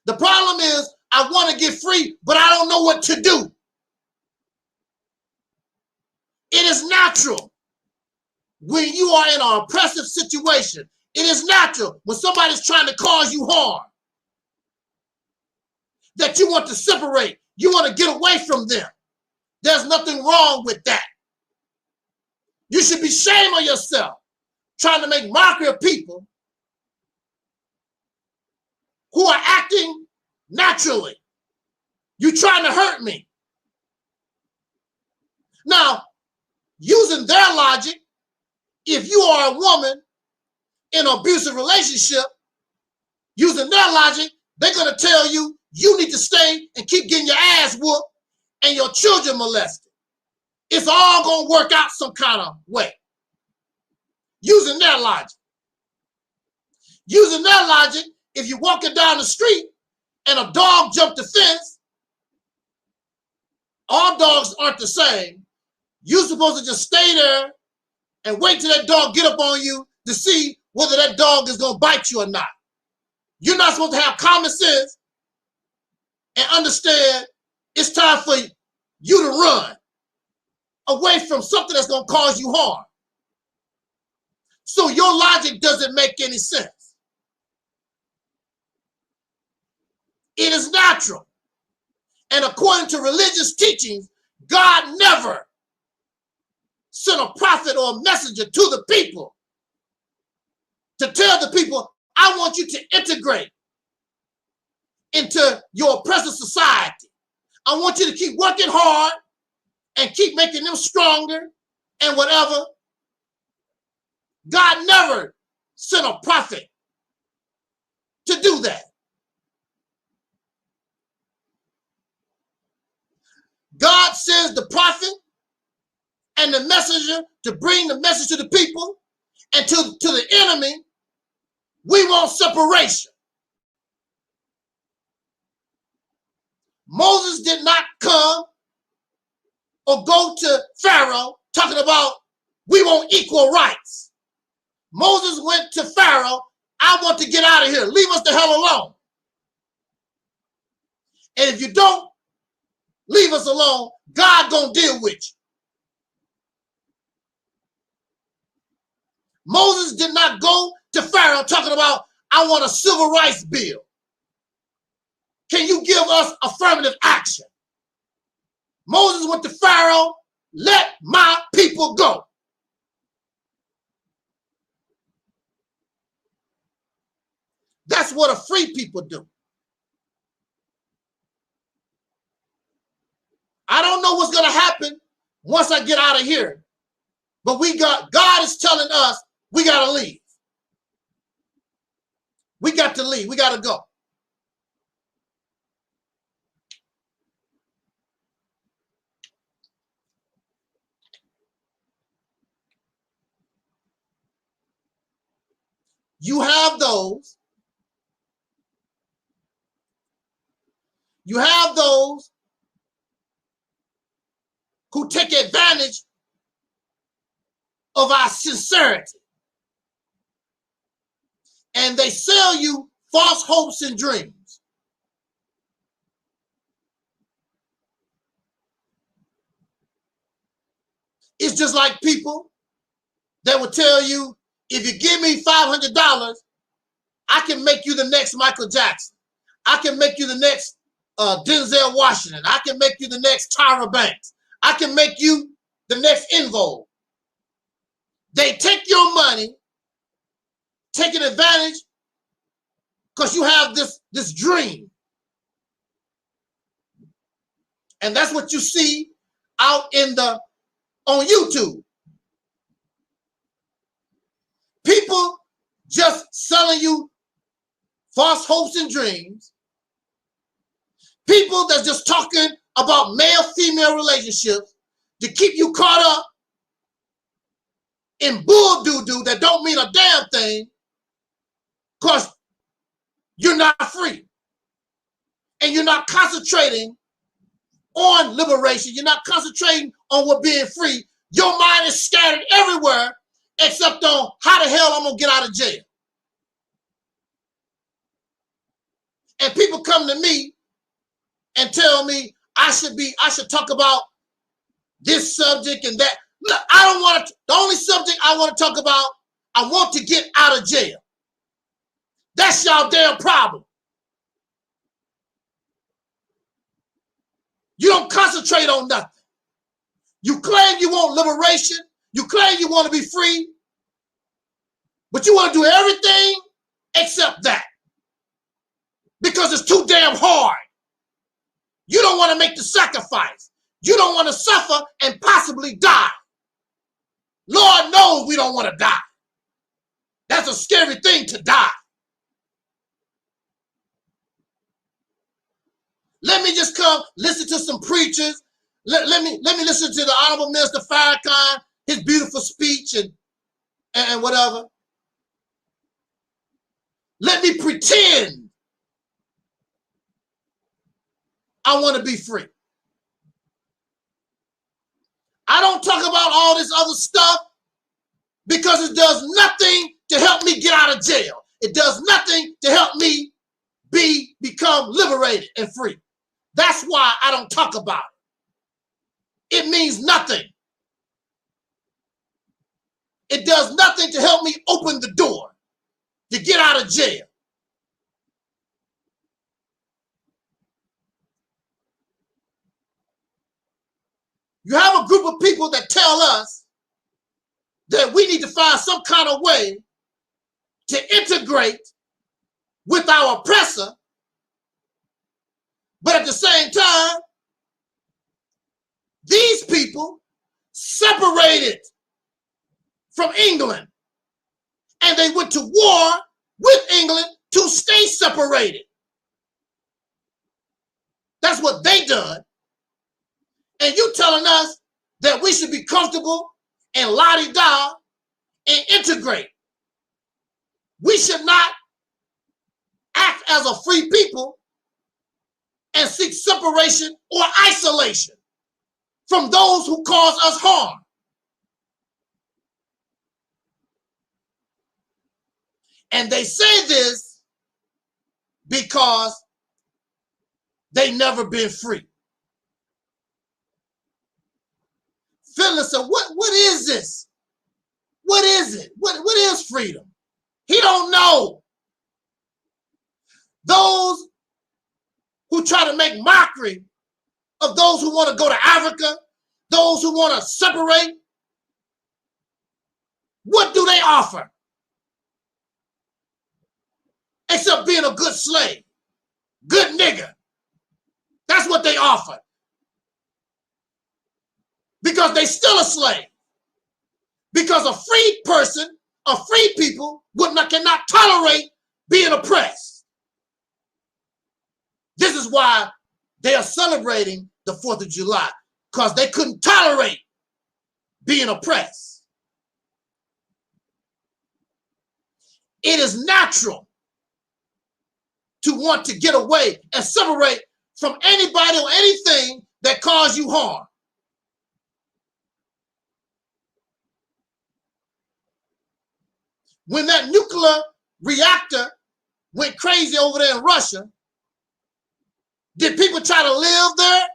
Speaker 9: The problem is, I want to get free, but I don't know what to do. It is natural when you are in an oppressive situation. It is natural when somebody's trying to cause you harm that you want to separate. You want to get away from them. There's nothing wrong with that. You should be ashamed of yourself trying to make mockery of people who are acting naturally. You're trying to hurt me. Now, using their logic, if you are a woman in an abusive relationship, using their logic, they're going to tell you, you need to stay and keep getting your ass whooped and your children molested. It's all going to work out some kind of way. Using their logic. Using their logic, if you're walking down the street and a dog jumped the fence, all dogs aren't the same. You're supposed to just stay there and wait till that dog get up on you to see whether that dog is going to bite you or not. You're not supposed to have common sense and understand it's time for you to run away from something that's going to cause you harm. So your logic doesn't make any sense. It is natural. And according to religious teachings, God never sent a prophet or a messenger to the people to tell the people, I want you to integrate into your oppressive society. I want you to keep working hard and keep making them stronger and whatever. God never sent a prophet to do that. God sends the prophet and the messenger to bring the message to the people, and to the enemy, we want separation. Moses did not come or go to Pharaoh talking about we want equal rights. Moses went to Pharaoh, I want to get out of here. Leave us the hell alone. And if you don't leave us alone, God gonna deal with you. Moses did not go to Pharaoh talking about, I want a civil rights bill. Can you give us affirmative action? Moses went to Pharaoh, let my people go. That's what a free people do. I don't know what's going to happen once I get out of here, but God is telling us we got to leave. We got to leave. We got to go. You have those. You have those who take advantage of our sincerity. And they sell you false hopes and dreams. It's just like people that will tell you, if you give me $500, I can make you the next Michael Jackson. I can make you the next Denzel Washington. I can make you the next Tyra Banks. I can make you the next Invo. They take your money, taking advantage because you have this dream. And that's what you see out on YouTube. People just selling you false hopes and dreams. People that's just talking about male-female relationships to keep you caught up in bull doo-doo that don't mean a damn thing because you're not free. And you're not concentrating on liberation. You're not concentrating on what being free. Your mind is scattered everywhere except on how the hell I'm going to get out of jail. And people come to me and tell me I should talk about this subject and that. Look, I don't want to. The only subject I want to talk about, I want to get out of jail. That's y'all damn problem. You don't concentrate on nothing. You claim you want liberation. You claim you want to be free. But you want to do everything except that. Because it's too damn hard. You don't want to make the sacrifice. You don't want to suffer and possibly die. Lord knows we don't want to die. That's a scary thing to die. Let me just come listen to some preachers. Let me listen to the Honorable Minister Farrakhan, his beautiful speech and whatever. Let me pretend I want to be free. I don't talk about all this other stuff because it does nothing to help me get out of jail. It does nothing to help me become liberated and free. That's why I don't talk about it. It means nothing. It does nothing to help me open the door to get out of jail. You have a group of people that tell us that we need to find some kind of way to integrate with our oppressor, but at the same time, these people separated from England and they went to war with England to stay separated. That's what they done. And you telling us that we should be comfortable and la-di-da and integrate. We should not act as a free people and seek separation or isolation from those who cause us harm. And they say this because they never been free. Phyllis said, what is this? What is it? What is freedom? He don't know. Those who try to make mockery of those who want to go to Africa, those who want to separate, what do they offer? Except being a good slave, good nigger. That's what they offer. Because they still a slave. Because a free person, a free people cannot tolerate being oppressed. This is why they are celebrating the 4th of July, because they couldn't tolerate being oppressed. It is natural to want to get away and separate from anybody or anything that cause you harm. When that nuclear reactor went crazy over there in Russia, did people try to live there?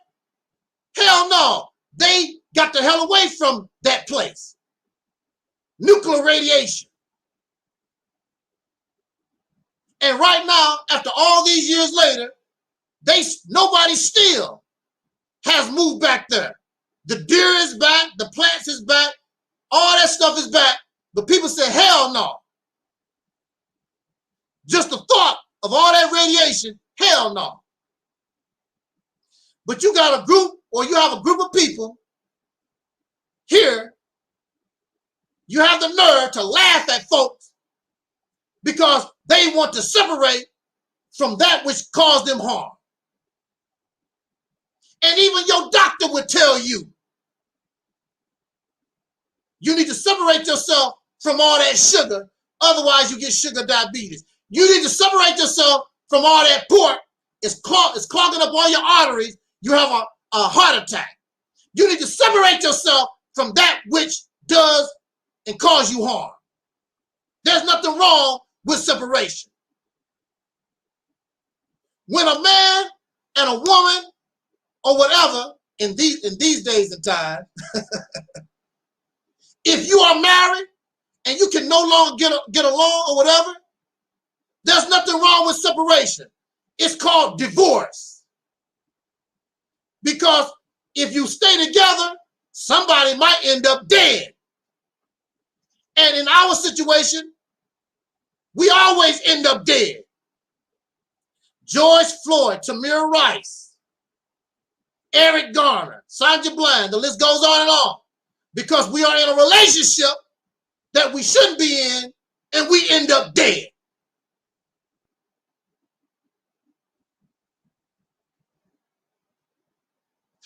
Speaker 9: Hell no. They got the hell away from that place. Nuclear radiation. And right now, after all these years later, Nobody still has moved back there. The deer is back, the plants is back, all that stuff is back, but people say, hell no. Just the thought of all that radiation, hell no. But you got a group, or you have a group of people here, you have the nerve to laugh at folks because they want to separate from that which caused them harm. And even your doctor would tell you, you need to separate yourself from all that sugar, otherwise you get sugar diabetes. You need to separate yourself from all that pork. It's clogging up all your arteries. You have a heart attack. You need to separate yourself from that which does and cause you harm. There's nothing wrong with separation. When a man and a woman or whatever in these days and times, if you are married and you can no longer get along or whatever, there's nothing wrong with separation. It's called divorce. Because if you stay together, somebody might end up dead. And in our situation, we always end up dead. George Floyd, Tamir Rice, Eric Garner, Sandra Bland, the list goes on and on. Because we are in a relationship that we shouldn't be in, and we end up dead.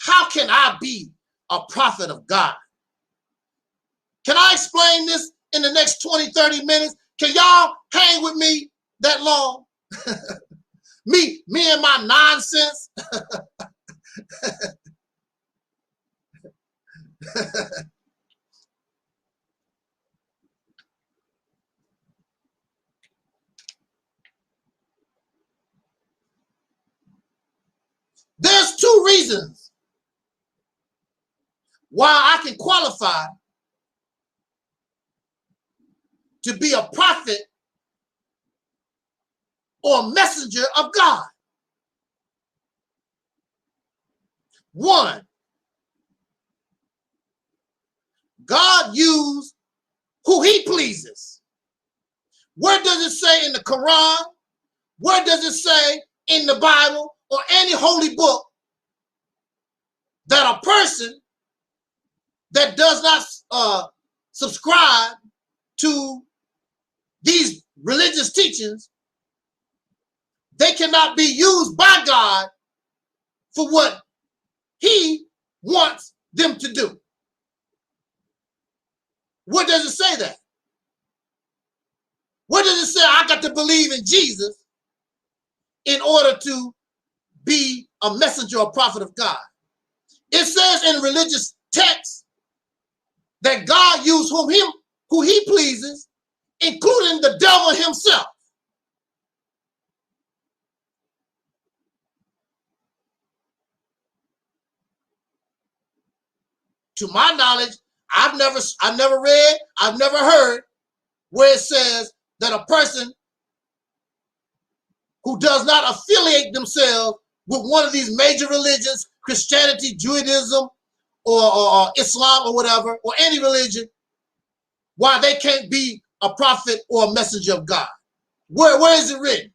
Speaker 9: How can I be a prophet of God? Can I explain this in the next 20, 30 minutes? Can y'all hang with me that long? me and my nonsense. There's two reasons why I can qualify to be a prophet or messenger of God. One, God used who he pleases. Where does it say in the Quran? Where does it say in the Bible or any holy book that a person that does not subscribe to these religious teachings, they cannot be used by God for what he wants them to do? Where does it say that? Where does it say I got to believe in Jesus in order to be a messenger or prophet of God? It says in religious texts that God used who he pleases, including the devil himself. To my knowledge, I've never read, I've never heard where it says that a person who does not affiliate themselves with one of these major religions, Christianity, Judaism, or Islam or whatever, or any religion, why they can't be a prophet or a messenger of God. Where is it written?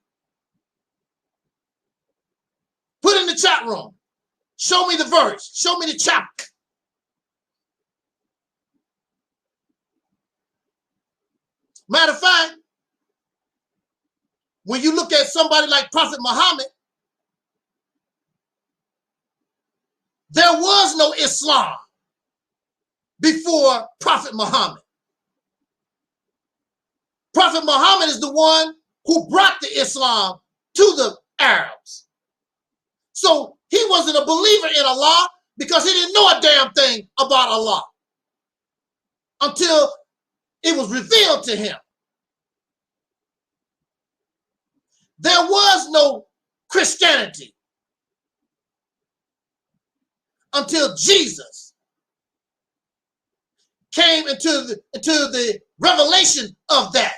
Speaker 9: Put it in the chat room. Show me the verse. Show me the chapter. Matter of fact, when you look at somebody like Prophet Muhammad, there was no Islam before Prophet Muhammad. Prophet Muhammad is the one who brought the Islam to the Arabs. So he wasn't a believer in Allah because he didn't know a damn thing about Allah until it was revealed to him. There was no Christianity until Jesus came into the revelation of that.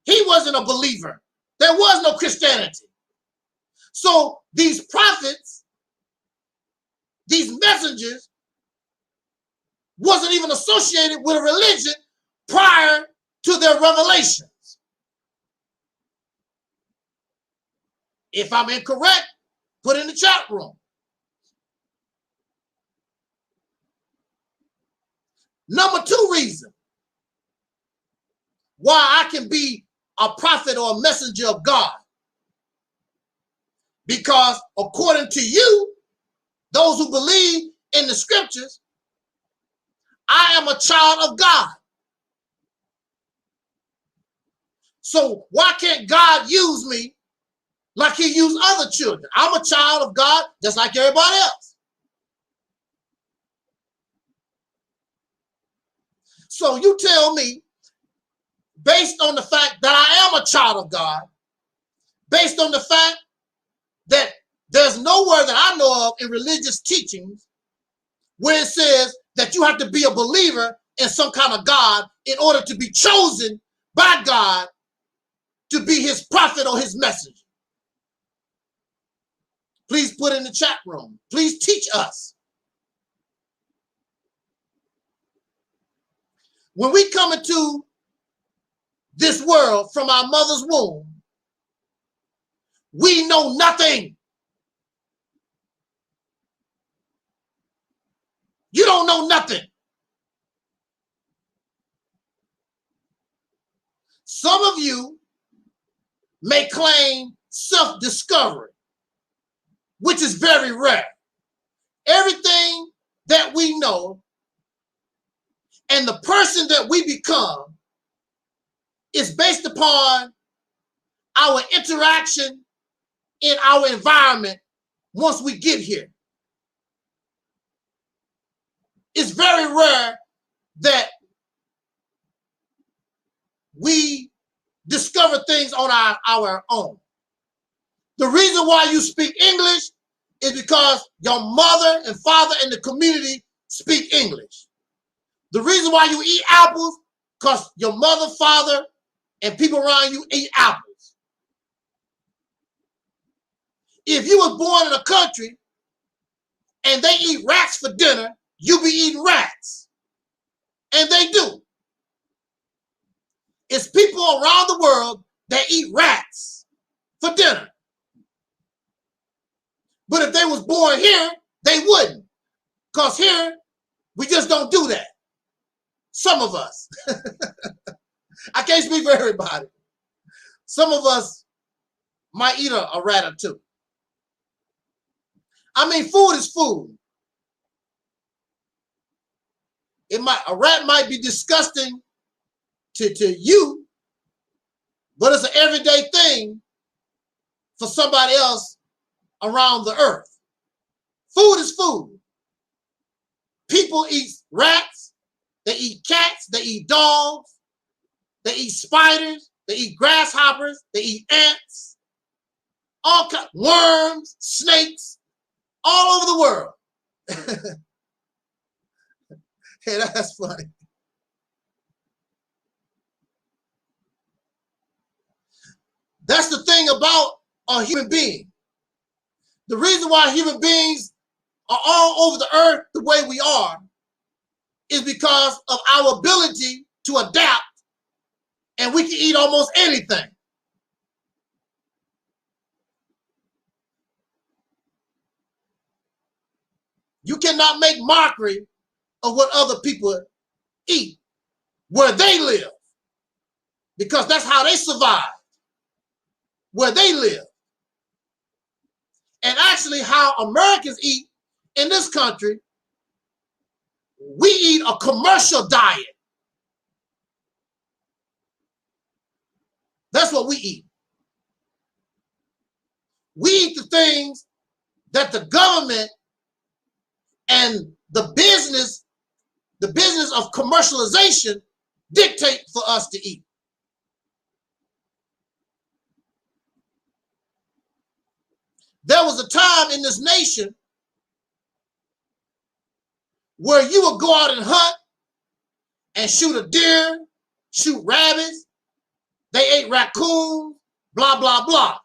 Speaker 9: He wasn't a believer. There was no Christianity. So these prophets, these messengers, wasn't even associated with a religion prior to their revelations. If I'm incorrect, put in the chat room. Number 2 reason why I can be a prophet or a messenger of God. Because according to you, those who believe in the scriptures, I am a child of God. So why can't God use me like he used other children? I'm a child of God just like everybody else. So you tell me, based on the fact that I am a child of God, based on the fact that there's nowhere that I know of in religious teachings where it says that you have to be a believer in some kind of God in order to be chosen by God to be his prophet or his messenger. Please put in the chat room. Please teach us. When we come into this world from our mother's womb, we know nothing. You don't know nothing. Some of you may claim self-discovery, which is very rare. Everything that we know and the person that we become is based upon our interaction in our environment once we get here. It's very rare that we discover things on our own. The reason why you speak English is because your mother and father in the community speak English. The reason why you eat apples, because your mother, father, and people around you eat apples. If you was born in a country and they eat rats for dinner, you be eating rats. And they do. It's people around the world that eat rats for dinner. But if they was born here, they wouldn't. Because here, we just don't do that. Some of us. I can't speak for everybody. Some of us might eat a rat or two. I mean, food is food. A rat might be disgusting to you, but it's an everyday thing for somebody else around the earth. Food is food. People eat rats, they eat cats, they eat dogs, they eat spiders, they eat grasshoppers, they eat ants, all kinds, worms, snakes, all over the world. Hey, that's funny. That's the thing about a human being. The reason why human beings are all over the earth the way we are is because of our ability to adapt, and we can eat almost anything. You cannot make mockery of what other people eat where they live, because that's how they survive, where they live. And actually how Americans eat in this country, we eat a commercial diet. That's what we eat. We eat the things that the government and the business of commercialization dictate for us to eat. There was a time in this nation where you would go out and hunt and shoot a deer, shoot rabbits. They ate raccoons, blah, blah, blah.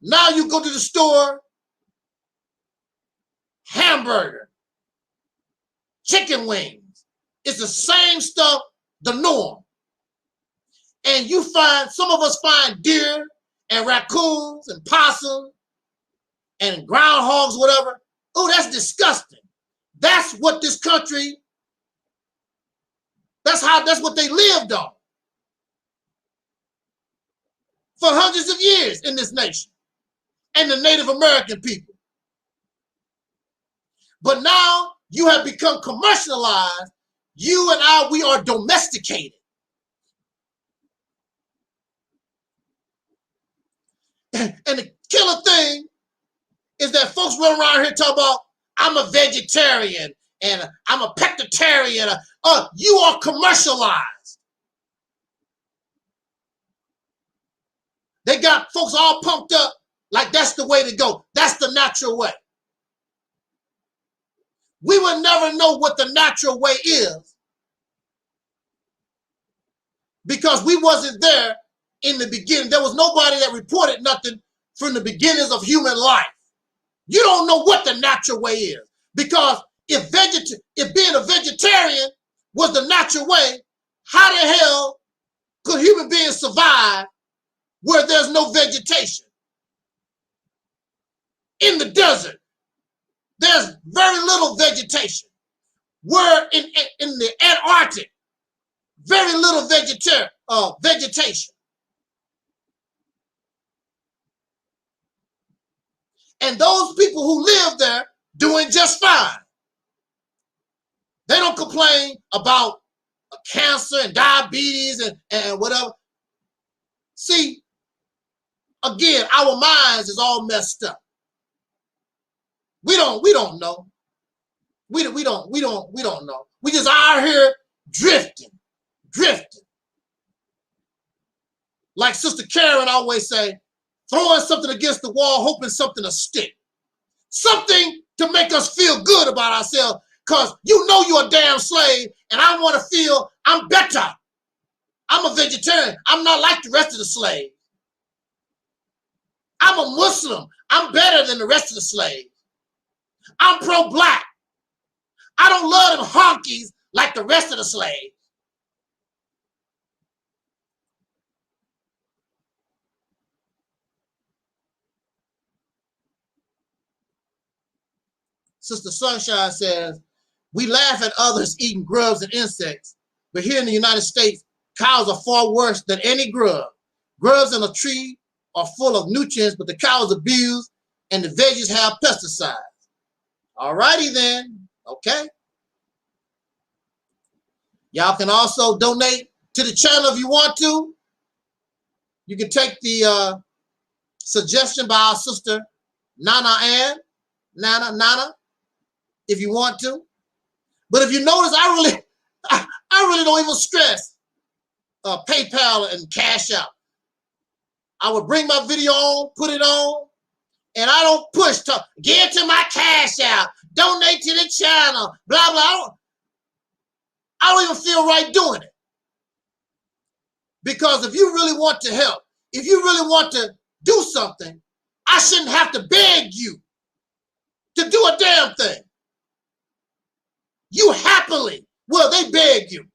Speaker 9: Now you go to the store, hamburger, chicken wings. It's the same stuff, the norm. And you find, some of us find deer and raccoons and possums and groundhogs, whatever. Oh, that's disgusting. That's what this country, that's what they lived on for hundreds of years in this nation and the Native American people. But now you have become commercialized. You and I, we are domesticated. And the killer thing is that folks run around here talking about, I'm a vegetarian and I'm a pescatarian. You are commercialized. They got folks all pumped up like that's the way to go. That's the natural way. We will never know what the natural way is because we wasn't there in the beginning. There was nobody that reported nothing from the beginnings of human life. You don't know what the natural way is because if being a vegetarian was the natural way, how the hell could human beings survive where there's no vegetation? In the desert, there's very little vegetation. We're in the Antarctic, very little vegetation. And those people who live there doing just fine. They don't complain about cancer and diabetes and whatever. See, again, our minds is all messed up. We don't know. We don't know. We just out here drifting. Like Sister Karen always say, throwing something against the wall, hoping something will stick. Something to make us feel good about ourselves, because you know you're a damn slave, and I want to feel I'm better. I'm a vegetarian. I'm not like the rest of the slaves. I'm a Muslim. I'm better than the rest of the slaves. I'm pro-black. I don't love them honkies like the rest of the slaves. Sister Sunshine says, we laugh at others eating grubs and insects, but here in the United States, cows are far worse than any grub. Grubs in a tree are full of nutrients, but the cows abuse and the veggies have pesticides. All righty then, okay. Y'all can also donate to the channel if you want to. You can take the suggestion by our sister Nana, if you want to. But if you notice, I really don't even stress PayPal and Cash Out. I would bring my video on, put it on, and I don't push to get to my Cash Out, donate to the channel, blah, blah. I don't even feel right doing it. Because if you really want to help, if you really want to do something, I shouldn't have to beg you to do a damn thing. You happily, well, they beg you.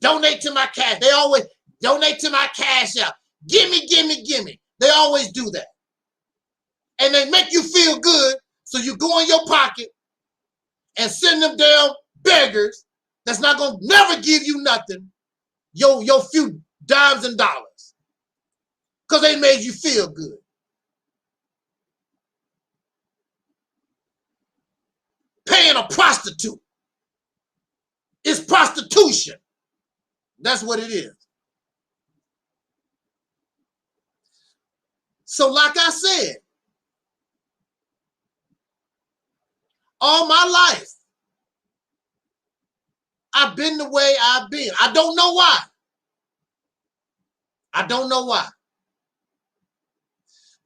Speaker 9: Donate to my cash. They always donate to my Cash Out. Gimme, gimme, gimme. They always do that. And they make you feel good, so you go in your pocket and send them damn beggars that's not going to never give you nothing, your few dimes and dollars, because they made you feel good. Paying a prostitute. It's prostitution. That's what it is. So like I said, all my life, I've been the way I've been. I don't know why. I don't know why.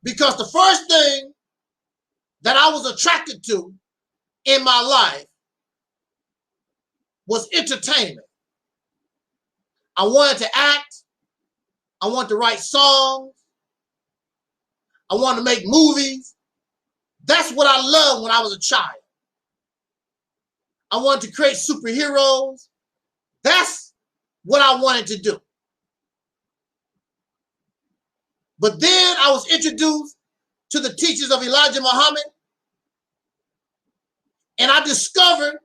Speaker 9: Because the first thing that I was attracted to in my life was entertainment. I wanted to act. I wanted to write songs. I wanted to make movies. That's what I loved when I was a child. I wanted to create superheroes. That's what I wanted to do. But then I was introduced to the teachings of Elijah Muhammad, and I discovered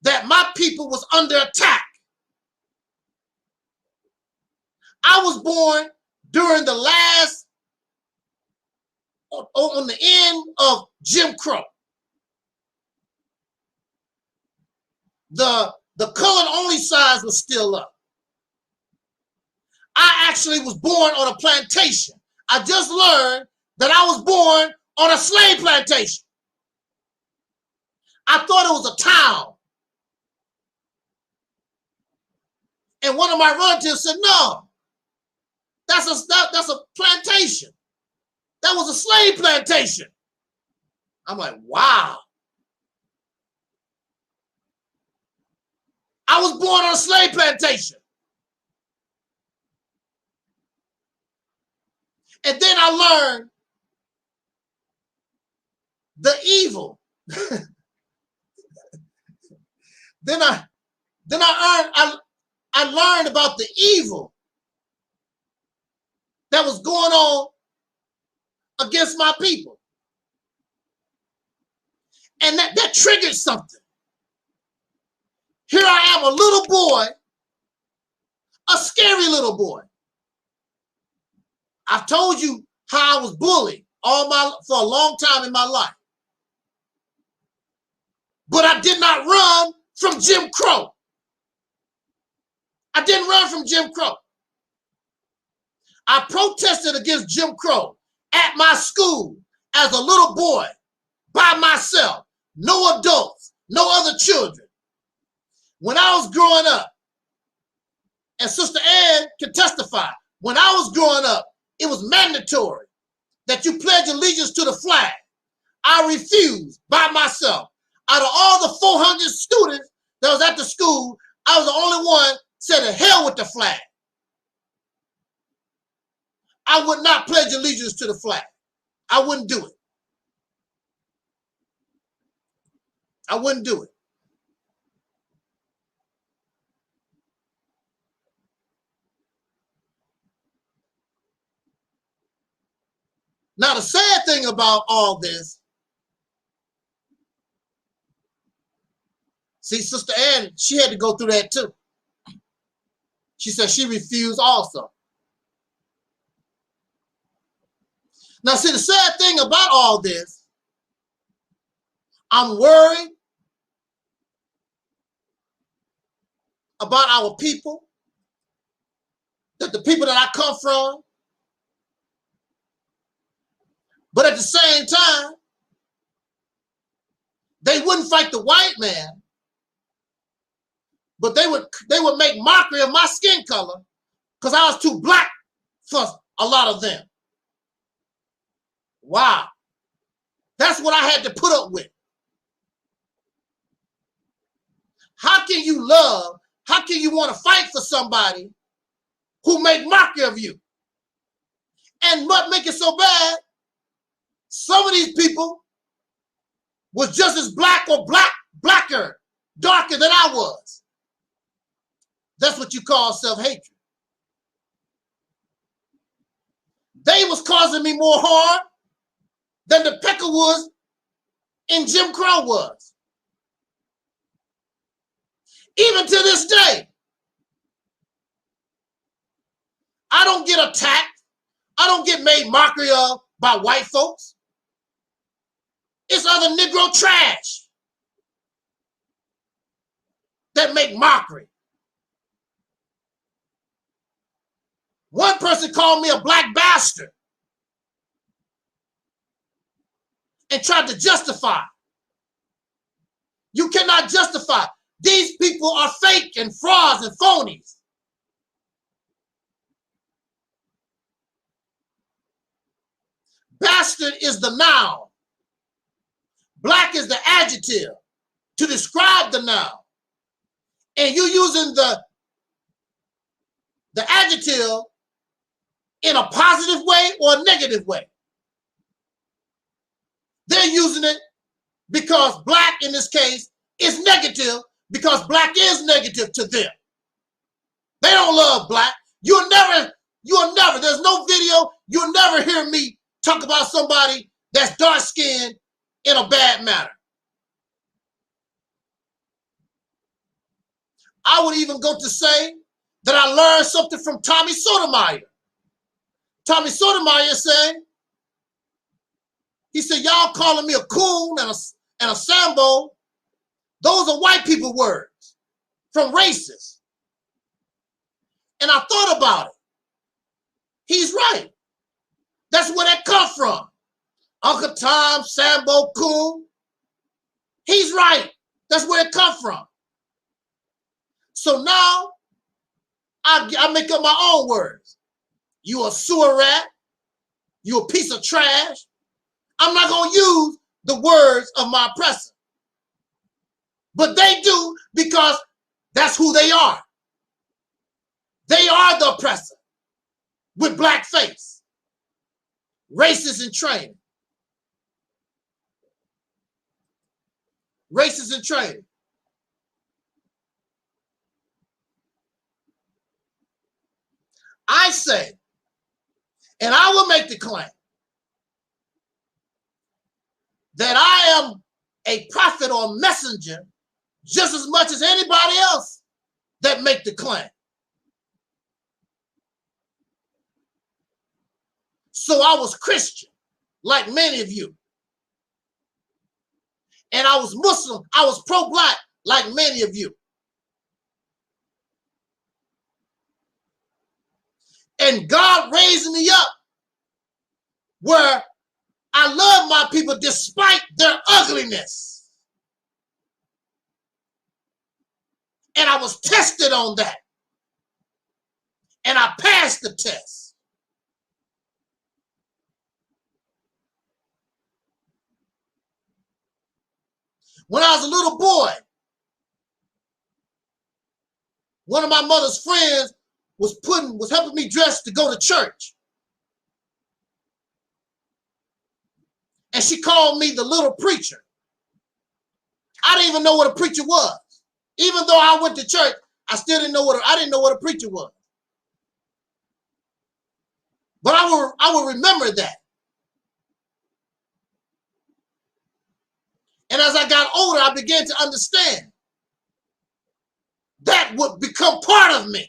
Speaker 9: that my people was under attack. I was born during the last, on the end of Jim Crow. The colored only signs was still up. I actually was born on a plantation. I just learned that I was born on a slave plantation. I thought it was a town. And one of my relatives said, no, that's a plantation. That was a slave plantation. I'm like, wow. I was born on a slave plantation. And then I learned the evil. Then I learned about the evil that was going on against my people. And that triggered something. Here I am, a little boy, a scary little boy. I've told you how I was bullied for a long time in my life. But I did not run from Jim Crow. I didn't run from Jim Crow. I protested against Jim Crow at my school as a little boy by myself, no adults, no other children. When I was growing up, and Sister Ann can testify, when I was growing up, it was mandatory that you pledge allegiance to the flag. I refused by myself. Out of all the 400 students that was at the school, I was the only one said to hell with the flag. I would not pledge allegiance to the flag. I wouldn't do it. I wouldn't do it. Now, the sad thing about all this, see, Sister Ann, she had to go through that too. She said she refused also. Now, see, the sad thing about all this, I'm worried about our people, that the people that I come from, but at the same time, they wouldn't fight the white man, but they would make mockery of my skin color because I was too black for a lot of them. Wow. That's what I had to put up with. How can you love, how can you want to fight for somebody who make mockery of you? And what make it so bad, some of these people was just as black or blacker, darker than I was. That's what you call self-hatred. They was causing me more harm than the Peckerwoods in Jim Crow was. Even to this day, I don't get attacked. I don't get made mockery of by white folks. It's other Negro trash that make mockery. One person called me a black bastard and tried to justify. You cannot justify. These people are fake and frauds and phonies. Bastard is the noun. Black is the adjective to describe the noun. And you using the adjective in a positive way or a negative way. They're using it because black in this case is negative, because black is negative to them. They don't love black. You'll never, there's no video, you'll never hear me talk about somebody that's dark-skinned in a bad manner. I would even go to say that I learned something from Tommy Sotomayor. Tommy Sotomayor said, he said, y'all calling me a coon and a Sambo, those are white people words from racists. And I thought about it. He's right. That's where that come from. Uncle Tom, Sambo, coon. He's right. That's where it come from. So now I make up my own words. You a sewer rat. You a piece of trash. I'm not going to use the words of my oppressor. But they do, because that's who they are. They are the oppressor with black face. Racist in training. Racist in training. I say, and I will make the claim, that I am a prophet or messenger just as much as anybody else that make the claim. So I was Christian, like many of you. And I was Muslim, I was pro-black, like many of you. And God raised me up where I love my people despite their ugliness. And I was tested on that. And I passed the test. When I was a little boy, one of my mother's friends was helping me dress to go to church. And she called me the little preacher. I didn't even know what a preacher was. Even though I went to church, I still didn't know I didn't know what a preacher was. But I will remember that. And as I got older, I began to understand that would become part of me.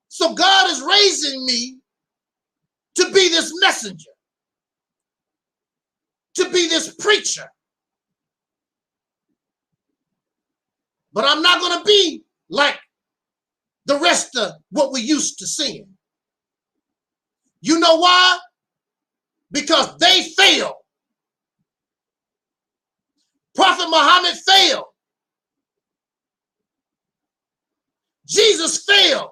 Speaker 9: So God is raising me to be this messenger, to be this preacher. But I'm not going to be like the rest of what we used to seeing. You know why? Because they failed. Prophet Muhammad failed. Jesus failed.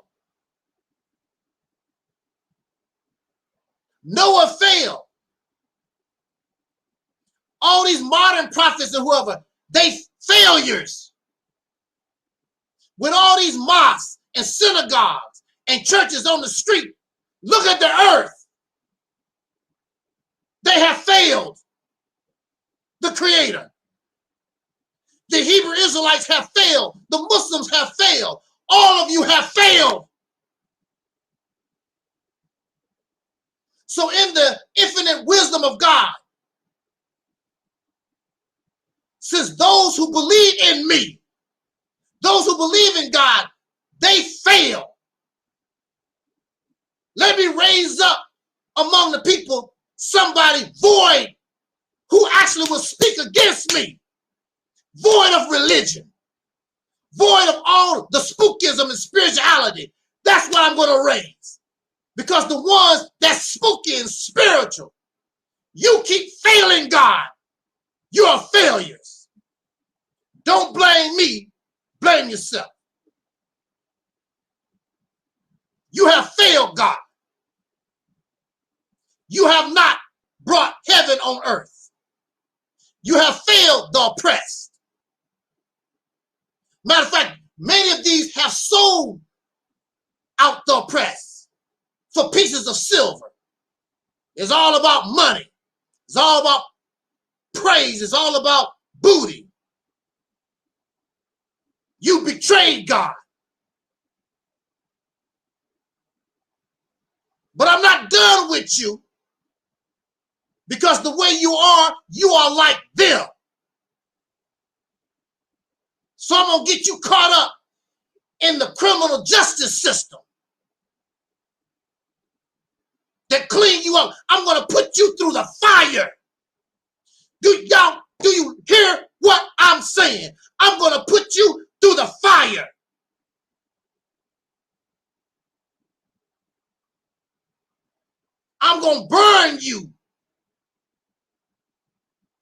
Speaker 9: Noah failed. All these modern prophets and whoever, they failures. With all these mosques and synagogues and churches on the street, look at the earth. They have failed the Creator. The Hebrew Israelites have failed. The Muslims have failed. All of you have failed. So in the infinite wisdom of God, since those who believe in me, those who believe in God, they fail. Let me raise up among the people somebody void who actually will speak against me, void of religion, void of all the spookism and spirituality. That's what I'm going to raise. Because the ones that's spooky and spiritual, you keep failing God. You are failures. Don't blame me, blame yourself. You have failed God. You have not brought heaven on earth. You have failed the oppressed. Matter of fact, Many of these have sold out the oppressed for pieces of silver. It's all about money. It's all about praise. It's all about booty. You betrayed God. But I'm not done with you, because the way you are like them. So I'm going to get you caught up in the criminal justice system that clean you up. I'm going to put you through the fire. Do you hear what I'm saying? I'm going to put you through the fire. I'm going to burn you.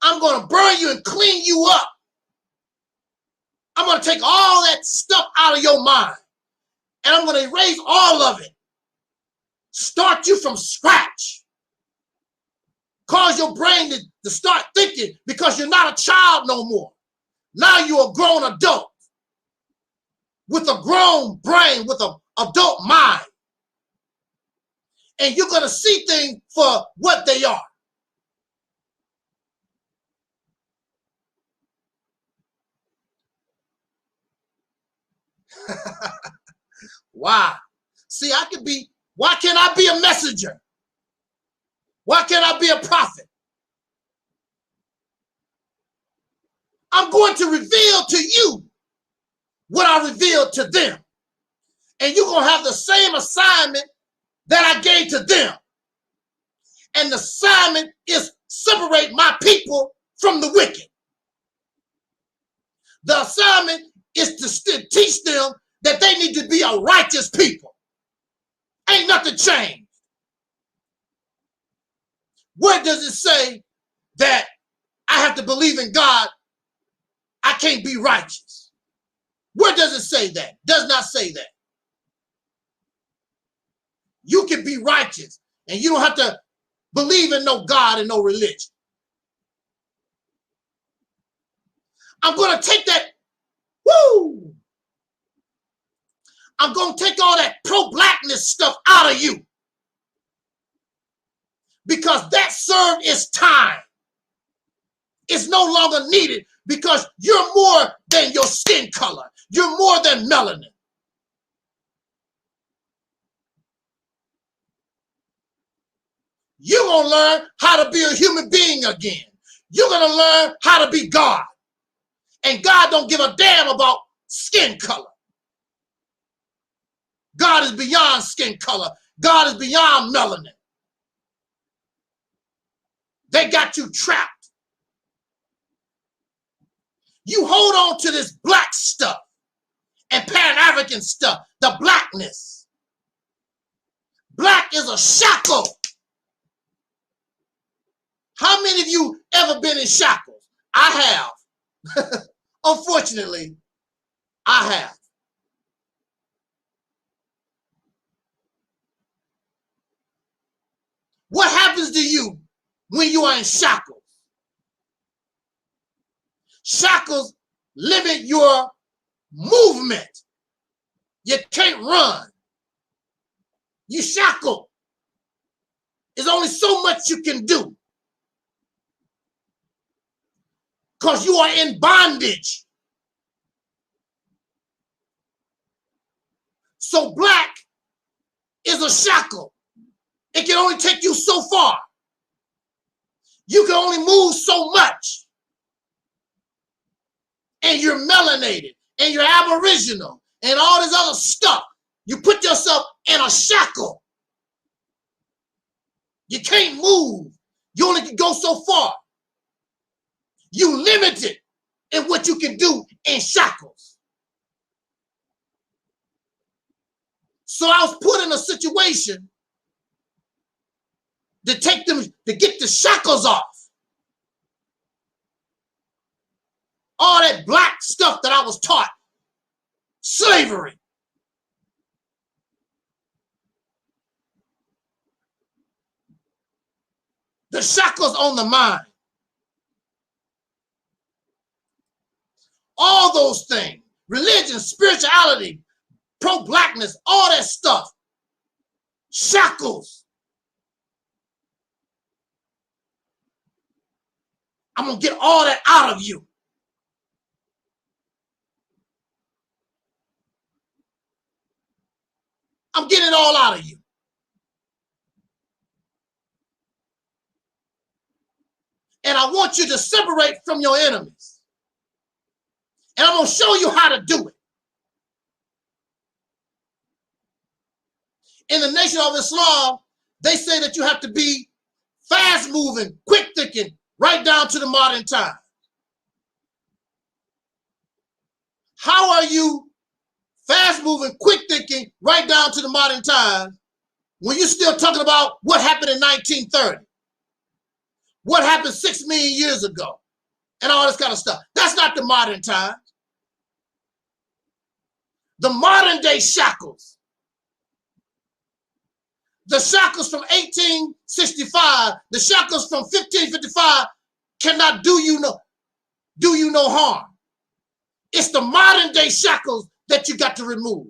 Speaker 9: I'm going to burn you and clean you up. I'm going to take all that stuff out of your mind, and I'm going to erase all of it. Start you from scratch. Cause your brain to start thinking, because you're not a child no more. Now you're a grown adult with a grown brain, with an adult mind. And you're going to see things for what they are. Wow. See, why can't I be a messenger? Why can't I be a prophet? I'm going to reveal to you what I revealed to them. And you're going to have the same assignment that I gave to them. And the assignment is separate my people from the wicked. The assignment is to teach them that they need to be a righteous people. Ain't nothing changed. Where does it say that I have to believe in God? I can't be righteous. Where does it say that? Does not say that. You can be righteous and you don't have to believe in no God and no religion. I'm going to take that, I'm going to take all that pro-blackness stuff out of you, because that served its time. It's no longer needed, because you're more than your skin color. You're more than melanin. You're going to learn how to be a human being again. You're going to learn how to be God. And God don't give a damn about skin color. God is beyond skin color. God is beyond melanin. They got you trapped. You hold on to this black stuff and Pan-African stuff, the blackness. Black is a shackle. How many of you ever been in shackles? I have. Unfortunately, I have. What happens to you when you are in shackles? Shackles limit your movement. You can't run. You shackled. There's only so much you can do, because you are in bondage. So black is a shackle. It can only take you so far. You can only move so much. And you're melanated, and you're aboriginal, and all this other stuff. You put yourself in a shackle. You can't move. You only can go so far. You limited in what you can do in shackles. So I was put in a situation to take them, to get the shackles off. All that black stuff that I was taught. Slavery. The shackles on the mind. All those things. religion, spirituality, pro-blackness, all that stuff. Shackles. I'm going to get all that out of you. I'm getting it all out of you. And I want you to separate from your enemies. And I'm going to show you how to do it. In the Nation of Islam, they say that you have to be fast-moving, quick-thinking, right down to the modern time. How are you fast-moving, quick-thinking, right down to the modern time when you're still talking about what happened in 1930? What happened 6 million years ago? And all this kind of stuff. That's not the modern time. The modern day shackles. The shackles from 1865, the shackles from 1555 cannot do you no harm. It's the modern day shackles that you got to remove.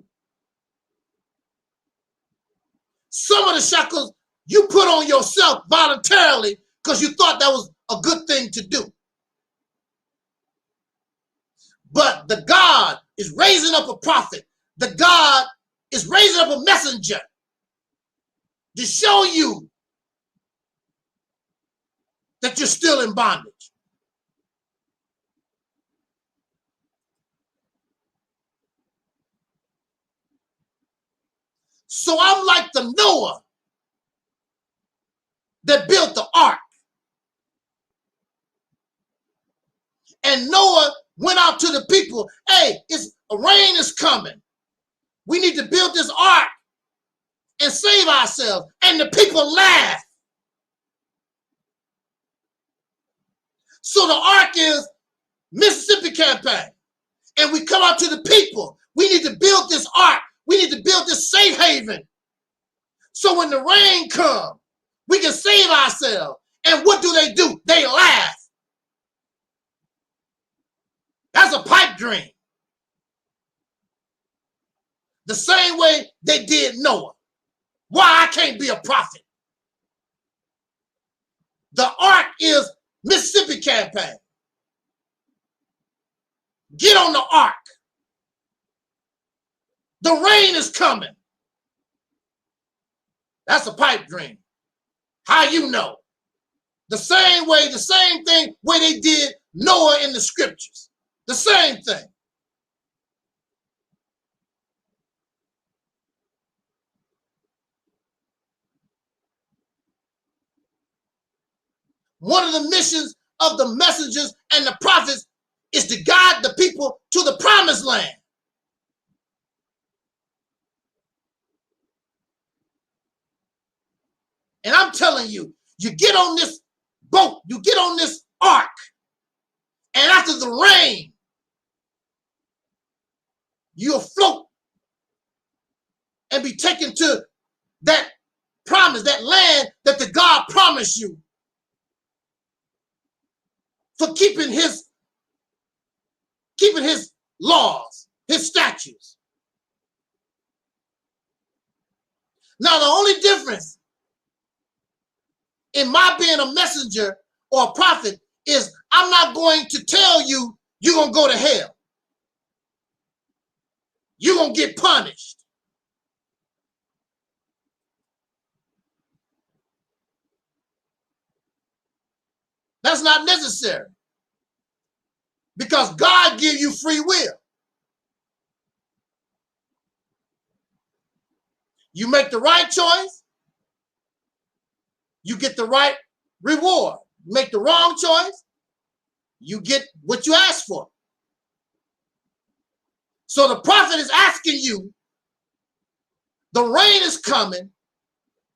Speaker 9: Some of the shackles you put on yourself voluntarily because you thought that was a good thing to do. But the God is raising up a prophet. The God is raising up a messenger to show you that you're still in bondage. So I'm like the Noah that built the ark. And Noah went out to the people, hey, rain is coming. We need to build this ark and save ourselves. And the people laughed. So the ark is Mississippi campaign. And we come out to the people. We need to build this ark. We need to build this safe haven. So when the rain comes, we can save ourselves. And what do? They laugh. That's a pipe dream. The same way they did Noah. Why I can't be a prophet? The ark is Mississippi campaign. Get on the ark. The rain is coming. That's a pipe dream. How you know? The same way, the same thing where they did Noah in the scriptures. The same thing. One of the missions of the messengers and the prophets is to guide the people to the promised land. And I'm telling you, you get on this boat, you get on this ark, and after the rain, you'll float and be taken to that promise, that land that the God promised you for keeping his laws, his statutes. Now, the only difference in my being a messenger or a prophet is I'm not going to tell you you're going to go to hell. You're going to get punished. That's not necessary. Because God gives you free will. You make the right choice, you get the right reward. You make the wrong choice, you get what you asked for. So the prophet is asking you, the rain is coming,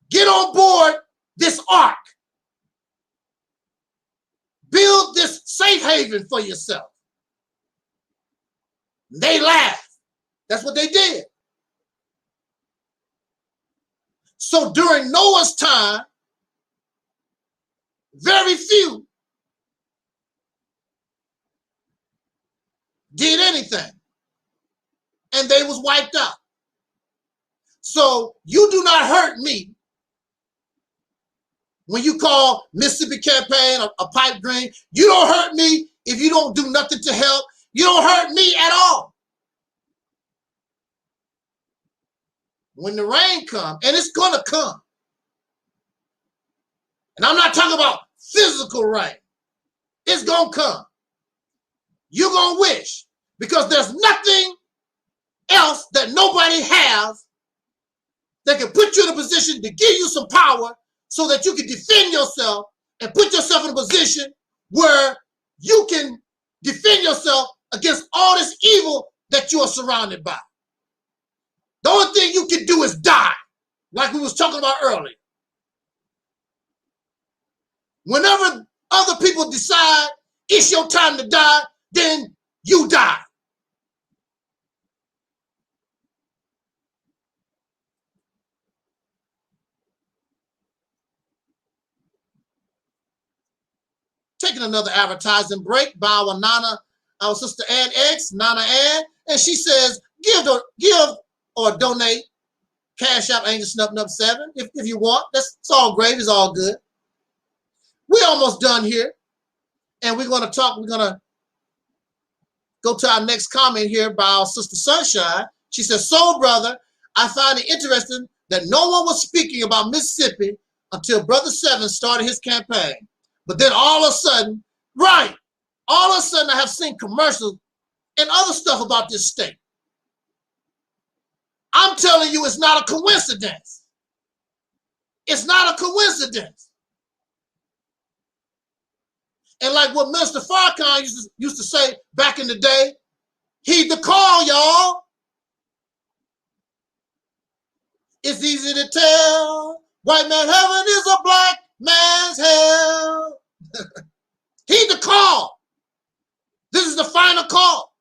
Speaker 9: get on board this ark. Build this safe haven for yourself. They laughed. That's what they did. So during Noah's time, very few did anything. they was wiped out. So you do not hurt me when you call Mississippi campaign a pipe dream. You don't hurt me if you don't do nothing to help. You don't hurt me at all. When the rain comes, and it's gonna come, and I'm not talking about physical rain, it's gonna come. You're gonna wish, because there's nothing else that nobody has that can put you in a position to give you some power so that you can defend yourself and put yourself in a position where you can defend yourself against all this evil that you are surrounded by. The only thing you can do is die, like we was talking about earlier. Whenever other people decide it's your time to die, then you die. Taking another advertising break by our Nana, our sister Ann X, Nana Ann, and she says, give or donate. Cash App Angelsnupnup7 if you want. It's all great. It's all good. We're almost done here, and we're going to go to our next comment here by our sister Sunshine. She says, so brother, I find it interesting that no one was speaking about Mississippi until Brother Seven started his campaign. But then all of a sudden, right, all of a sudden I have seen commercials and other stuff about this state. I'm telling you, it's not a coincidence. It's not a coincidence. And like what Minister Farrakhan used to say back in the day, heed the call, y'all. It's easy to tell. White man heaven is a black man's hell. Heed the call. This is the final call.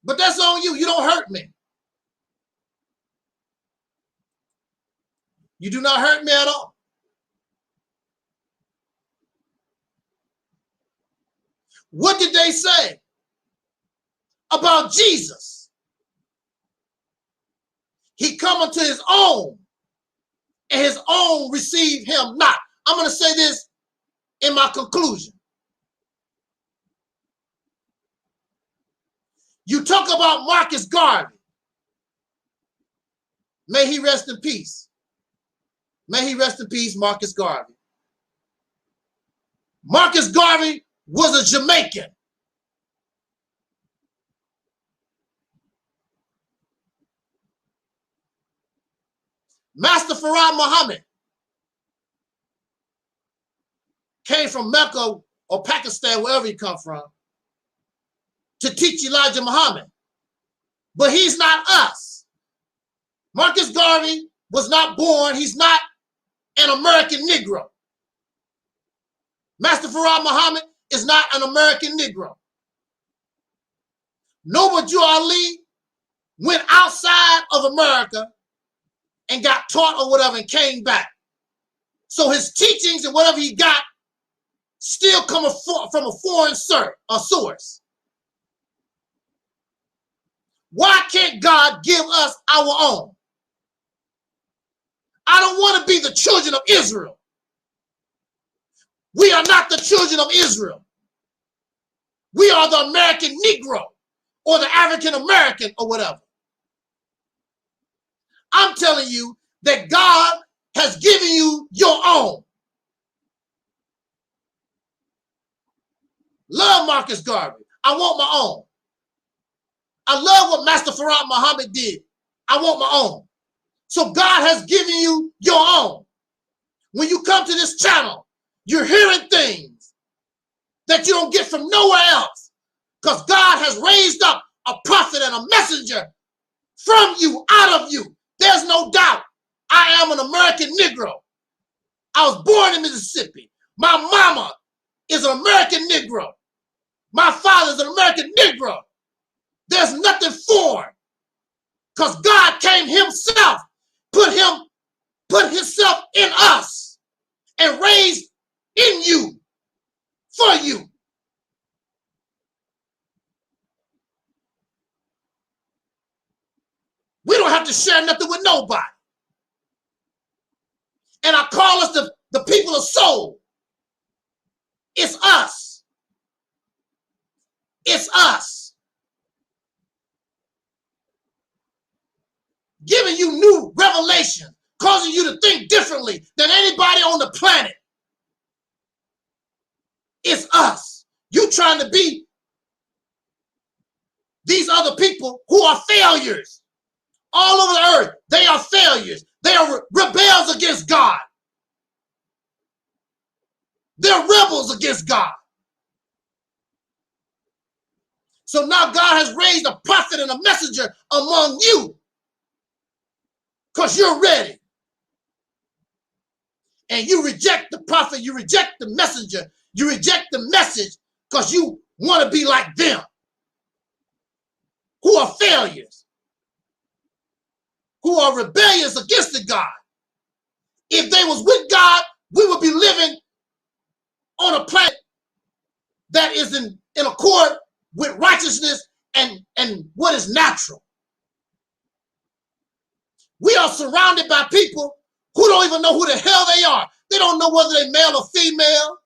Speaker 9: But that's on you. You don't hurt me. You do not hurt me at all. What did they say about Jesus? He come unto his own, and his own receive him not. I'm going to say this in my conclusion. You talk about Marcus Garvey. May he rest in peace. May he rest in peace, Marcus Garvey. Marcus Garvey was a Jamaican. Master Farad Muhammad came from Mecca or Pakistan, wherever he come from, to teach Elijah Muhammad. But he's not us. Marcus Garvey was not born. He's not an American Negro. Master Farad Muhammad is not an American Negro. Noble Drew Ali went outside of America and got taught or whatever and came back. So his teachings and whatever he got still come from a foreign source. Why can't God give us our own? I don't want to be the children of Israel. We are not the children of Israel. We are the American Negro or the African American or whatever. I'm telling you that God has given you your own. Love Marcus Garvey. I want my own. I love what Master Farad Muhammad did. I want my own. So God has given you your own. When you come to this channel, you're hearing things that you don't get from nowhere else, because God has raised up a prophet and a messenger from you, out of you. There's no doubt. I am an American Negro. I was born in Mississippi. My mama is an American Negro. My father is an American Negro. There's nothing foreign, because God came himself, put himself in us and raised in you, for you. share nothing with nobody. And I call us the people of soul. It's us. It's us. Giving you new revelation, causing you to think differently than anybody on the planet. It's us. You trying to be these other people who are failures. All over the earth, they are failures. They are rebels against God. They're rebels against God. So now God has raised a prophet and a messenger among you because you're ready. And you reject the prophet, you reject the messenger, you reject the message because you want to be like them who are failures, who are rebellious against the God. If they was with God, we would be living on a planet that is in accord with righteousness and what is natural. We are surrounded by people who don't even know who the hell they are. They don't know whether they're male or female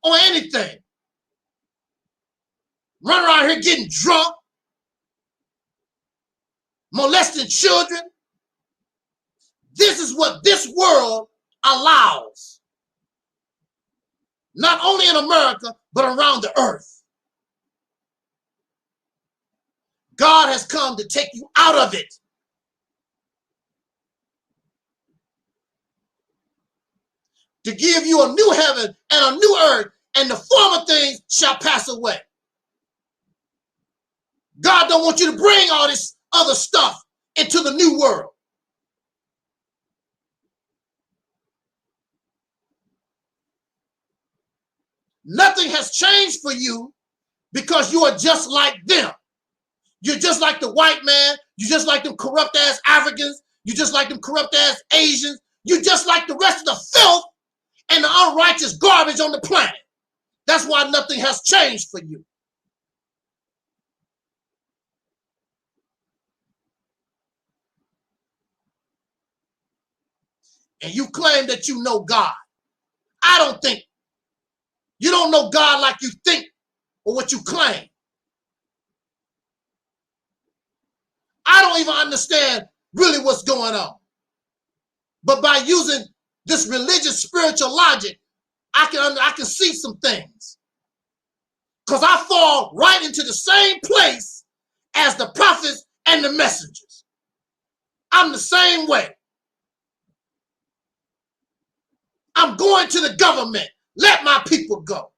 Speaker 9: or anything. Run around here getting drunk, molesting children. This is what this world allows. Not only in America, but around the earth. God has come to take you out of it. To give you a new heaven and a new earth, and the former things shall pass away. God don't want you to bring all this other stuff into the new world. Nothing has changed for you because you are just like them. You're just like the white man. You're just like them corrupt ass Africans. You're just like them corrupt ass Asians. You're just like the rest of the filth and the unrighteous garbage on the planet. That's why nothing has changed for you. And you claim that you know God. I don't think. You don't know God like you think or what you claim. I don't even understand really what's going on. But by using this religious spiritual logic, I can see some things. Because I fall right into the same place as the prophets and the messengers. I'm the same way. I'm going to the government. Let my people go.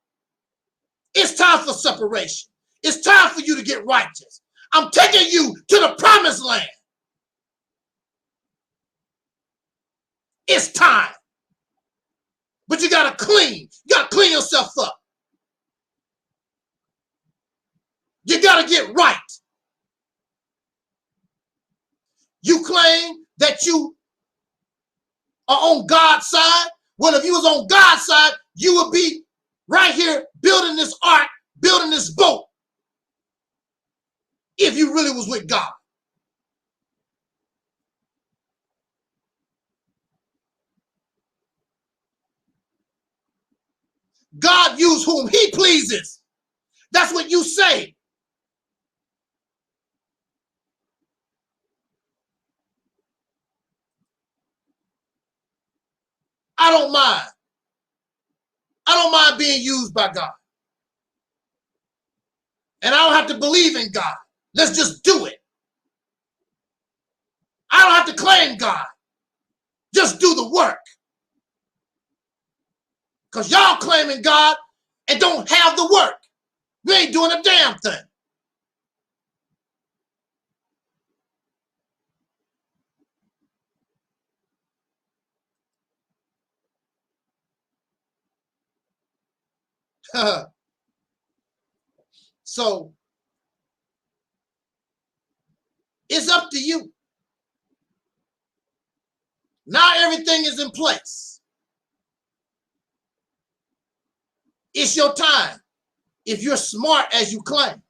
Speaker 9: It's time for separation. It's time for you to get righteous. I'm taking you to the promised land. It's time. But you got to clean. You got to clean yourself up. You got to get right. You claim that you are on God's side. Well, if you was on God's side, you would be right here building this ark, building this boat. If you really was with God. God uses whom he pleases. That's what you say. I don't mind. I don't mind being used by God. And I don't have to believe in God. Let's just do it. I don't have to claim God. Just do the work. Because y'all claiming God and don't have the work. You ain't doing a damn thing. So, it's up to you. Now everything is in place. It's your time. If you're smart as you claim.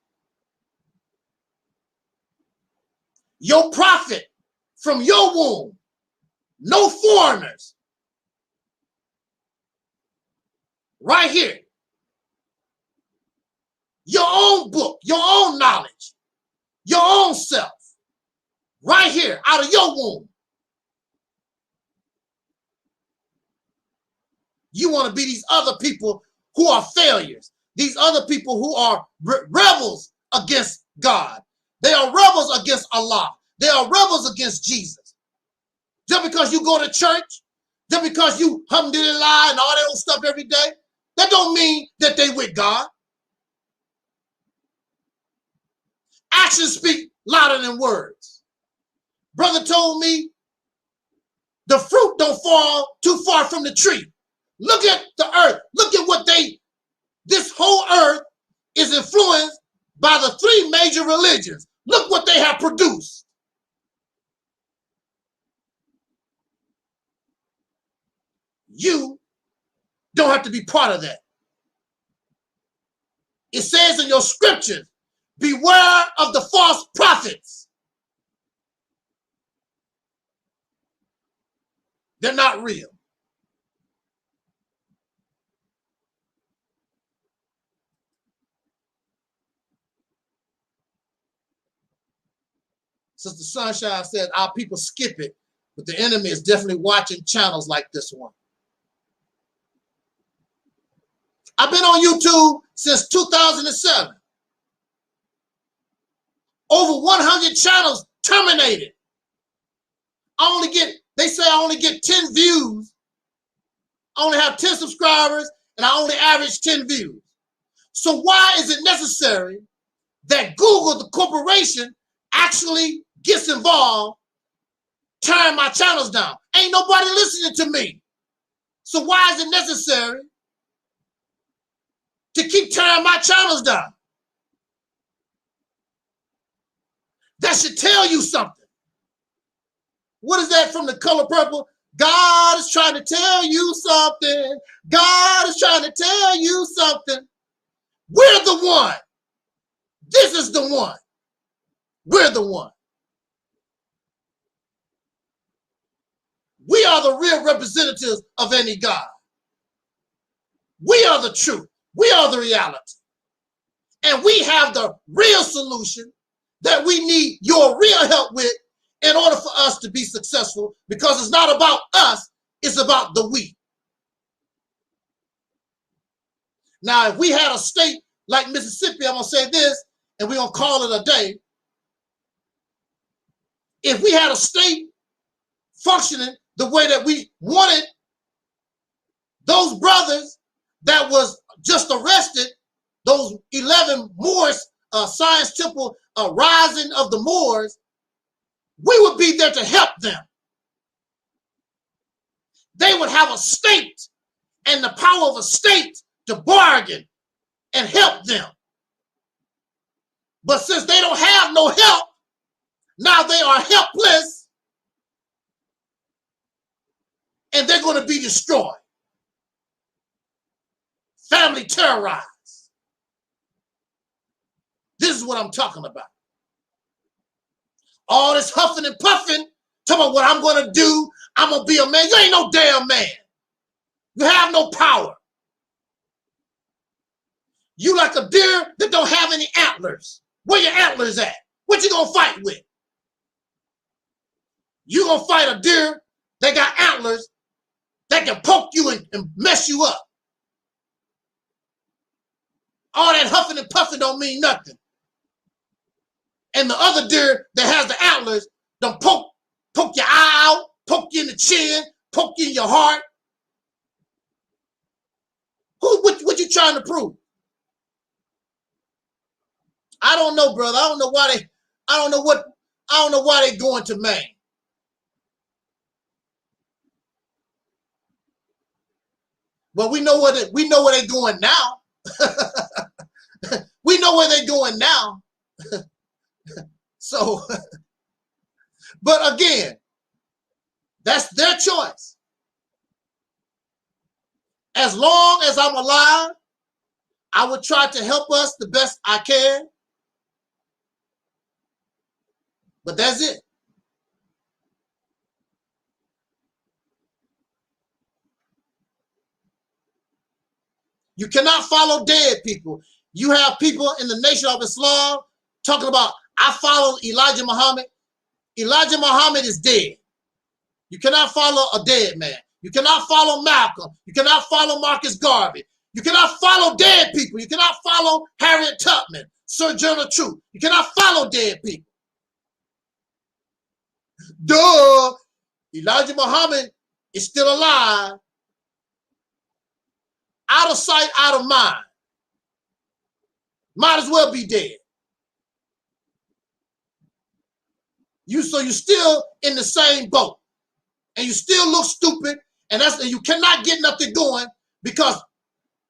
Speaker 9: Your prophet from your womb. No foreigners. Right here. Your own book, your own knowledge, your own self. Right here, out of your womb. You want to be these other people who are failures. These other people who are rebels against God. They are rebels against Allah. They are rebels against Jesus. Just because you go to church, just because you alhamdulillah and all that old stuff every day, that don't mean that they with God. Actions speak louder than words. Brother told me the fruit don't fall too far from the tree. Look at the earth. Look at what this whole earth is influenced by the three major religions. Look what they have produced. You don't have to be part of that. It says in your scriptures, beware of the false prophets. They're not real. Sister Sunshine said, our people skip it, but the enemy is definitely watching channels like this one. I've been on YouTube since 2007. Over 100 channels terminated. They say I only get 10 views. I only have 10 subscribers, and I only average 10 views. So why is it necessary that Google, the corporation, actually gets involved, turn my channels down? Ain't nobody listening to me. So why is it necessary to keep tearing my channels down? That should tell you something. What is that from The Color Purple? God is trying to tell you something. God is trying to tell you something. We're the one. This is the one. We're the one. We are the real representatives of any God. We are the truth. We are the reality. And we have the real solution that we need your real help with in order for us to be successful, because it's not about us, it's about the we. Now, if we had a state like Mississippi, I'm going to say this, and we're going to call it a day. If we had a state functioning the way that we wanted, those brothers that was just arrested, those 11 Moors, Science Temple rising of the Moors, we would be there to help them. They would have a state and the power of a state to bargain and help them. But since they don't have no help, now they are helpless and they're going to be destroyed. Family terrorized. This is what I'm talking about. All this huffing and puffing, talking about what I'm going to do. I'm going to be a man. You ain't no damn man. You have no power. You like a deer that don't have any antlers. Where your antlers at? What you going to fight with? You going to fight a deer that got antlers that can poke you and mess you up. All that huffing and puffing don't mean nothing. And the other deer that has the antlers don't poke your eye out, poke you in the chin, poke you in your heart. What you trying to prove? I don't know, brother. I don't know why they going to Maine. But we know where they're going now. We know where they're going now. So, but again, that's their choice. As long as I'm alive, I would try to help us the best I can. But that's it. You cannot follow dead people. You have people in the Nation of Islam talking about, I follow Elijah Muhammad. Elijah Muhammad is dead. You cannot follow a dead man. You cannot follow Malcolm. You cannot follow Marcus Garvey. You cannot follow dead people. You cannot follow Harriet Tubman, Sojourner Truth. You cannot follow dead people. Duh! Elijah Muhammad is still alive. Out of sight, out of mind. Might as well be dead. So you're still in the same boat. And you still look stupid. And you cannot get nothing going because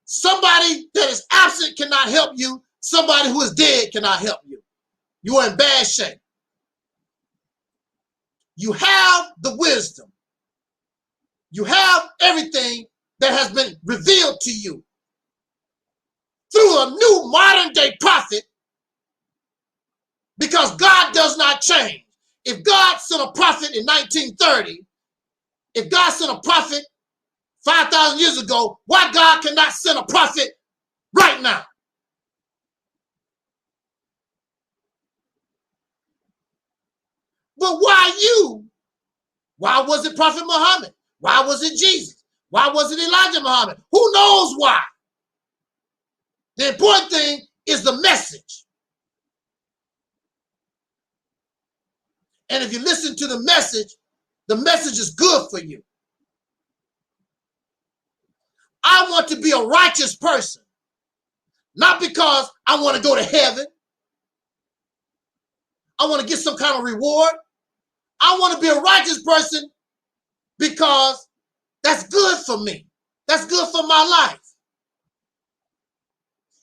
Speaker 9: somebody that is absent cannot help you. Somebody who is dead cannot help you. You are in bad shape. You have the wisdom. You have everything that has been revealed to you through a new modern day prophet, because God does not change. If God sent a prophet in 1930, if God sent a prophet 5,000 years ago, why God cannot send a prophet right now? But why you? Why was it Prophet Muhammad? Why was it Jesus? Why was it Elijah Muhammad? Who knows why? The important thing is the message. And if you listen to the message is good for you. I want to be a righteous person, not because I want to go to heaven. I want to get some kind of reward. I want to be a righteous person because that's good for me. That's good for my life.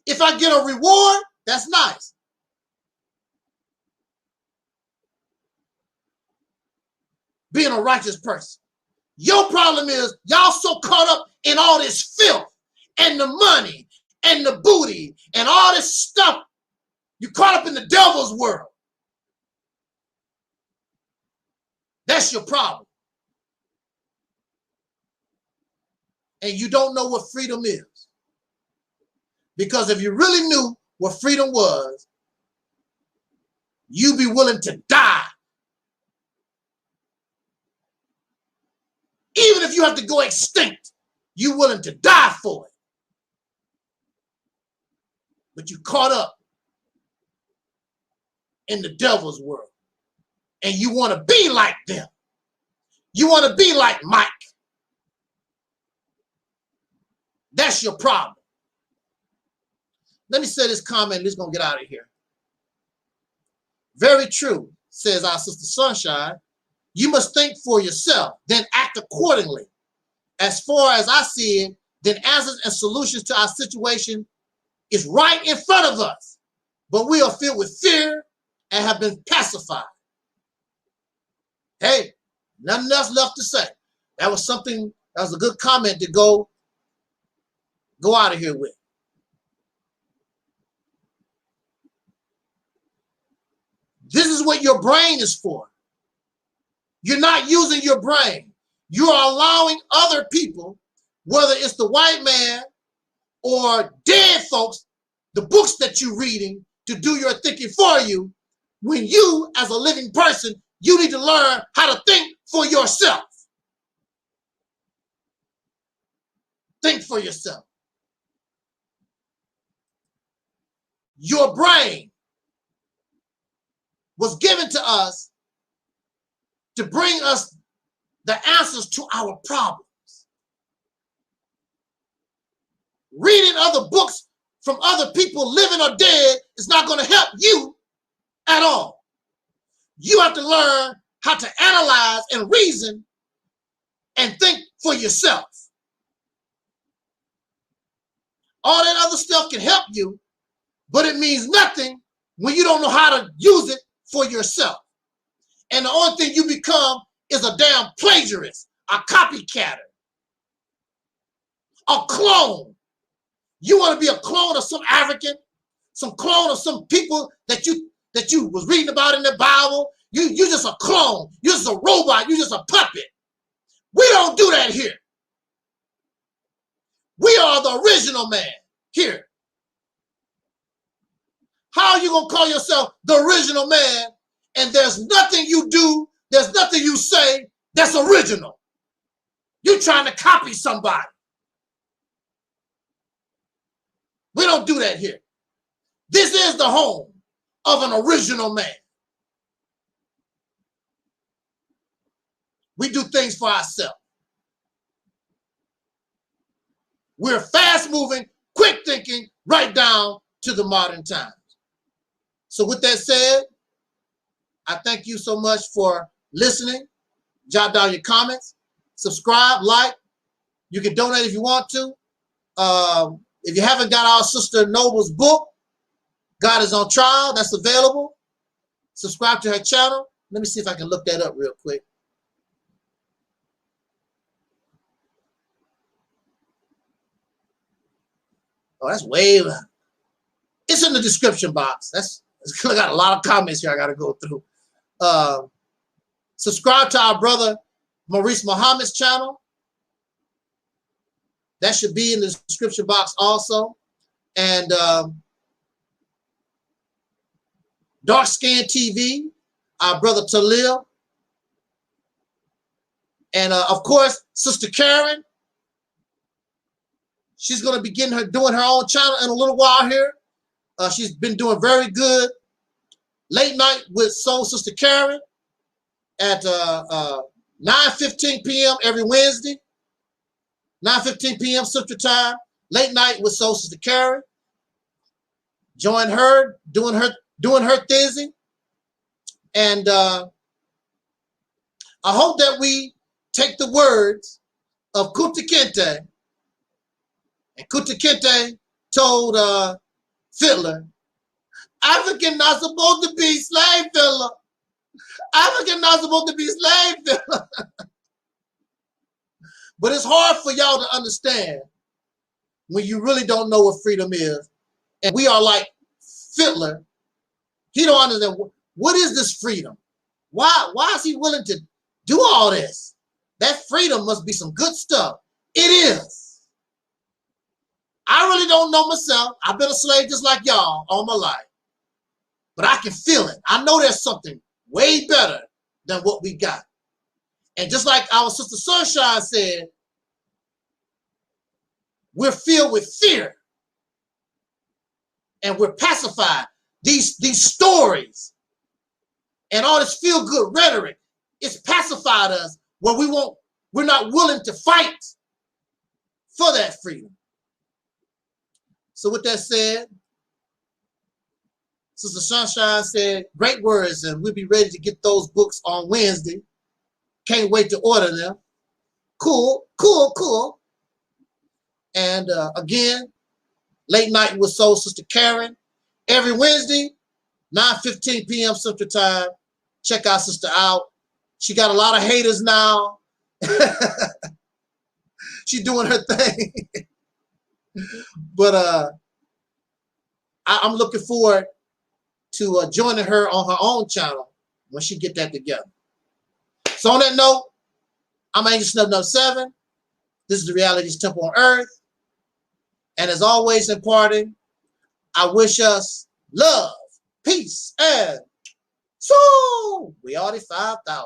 Speaker 9: If I get a reward, that's nice. Being a righteous person. Your problem is y'all so caught up in all this filth and the money and the booty and all this stuff. You caught up in the devil's world. That's your problem. And you don't know what freedom is. Because if you really knew what freedom was, you'd be willing to die. Even if you have to go extinct, you're willing to die for it. But you caught up in the devil's world. And you want to be like them. You want to be like Mike. That's your problem. Let me say this comment, and let's gonna get out of here. Very true, says our sister Sunshine. You must think for yourself, then act accordingly. As far as I see it, then answers and solutions to our situation is right in front of us. But we are filled with fear and have been pacified. Hey, nothing else left to say. That was a good comment to go out of here with. This is what your brain is for. You're not using your brain. You are allowing other people, whether it's the white man or dead folks, the books that you're reading, to do your thinking for you, when you, as a living person, you need to learn how to think for yourself. Think for yourself. Your brain was given to us to bring us the answers to our problems. Reading other books from other people, living or dead, is not going to help you at all. You have to learn how to analyze and reason and think for yourself. All that other stuff can help you, but it means nothing when you don't know how to use it for yourself. And the only thing you become is a damn plagiarist, a copycatter, a clone. You want to be a clone of some African, some clone of some people that you was reading about in the Bible. You just a clone. You're just a robot. You're just a puppet. We don't do that here. We are the original man here. How are you going to call yourself the original man and there's nothing you do, there's nothing you say that's original? You're trying to copy somebody. We don't do that here. This is the home of an original man. We do things for ourselves. We're fast moving, quick thinking, right down to the modern times. So with that said, I thank you so much for listening. Jot down your comments, subscribe, like. You can donate if you want to. If you haven't got our Sister Noble's book, God is on Trial, that's available. Subscribe to her channel. Let me see if I can look that up real quick. Oh, that's way. It's in the description box. I got a lot of comments here I got to go through. Subscribe to our brother Maurice Muhammad's channel. That should be in the description box also. And Dark Skin TV, our brother Taalik. And of course, Sister Karen. She's going to be doing her own channel in a little while here. She's been doing very good. Late night with Soul Sister Karen at 9:15 p.m. every Wednesday. 9:15 p.m. Central Time. Late night with Soul Sister Karen. Join her, doing her thing. And I hope that we take the words of Kunta Kinte. And Kunta Kinte told Fiddler, African not supposed to be slave, Fiddler. African not supposed to be slave, Fiddler. But it's hard for y'all to understand when you really don't know what freedom is. And we are like Fiddler. He don't understand what is this freedom? Why is he willing to do all this? That freedom must be some good stuff. It is. I really don't know myself. I've been a slave just like y'all all my life. But I can feel it. I know there's something way better than what we got. And just like our Sister Sunshine said, we're filled with fear. And we're pacified. These stories and all this feel-good rhetoric, it's pacified us where we're not willing to fight for that freedom. So with that said, Sister Sunshine said, great words, and we'll be ready to get those books on Wednesday. Can't wait to order them. Cool, cool, cool. And again, Late Night with Soul Sister Karen. Every Wednesday, 9:15 p.m. Central Time. Check our sister out. She got a lot of haters now. She's doing her thing. But I'm looking forward to joining her on her own channel when she get that together. So on that note, I'm Angelsnupnup7. This is the Realities Temple on Earth. And as always in parting, I wish us love, peace, and soul. We are the 5,000.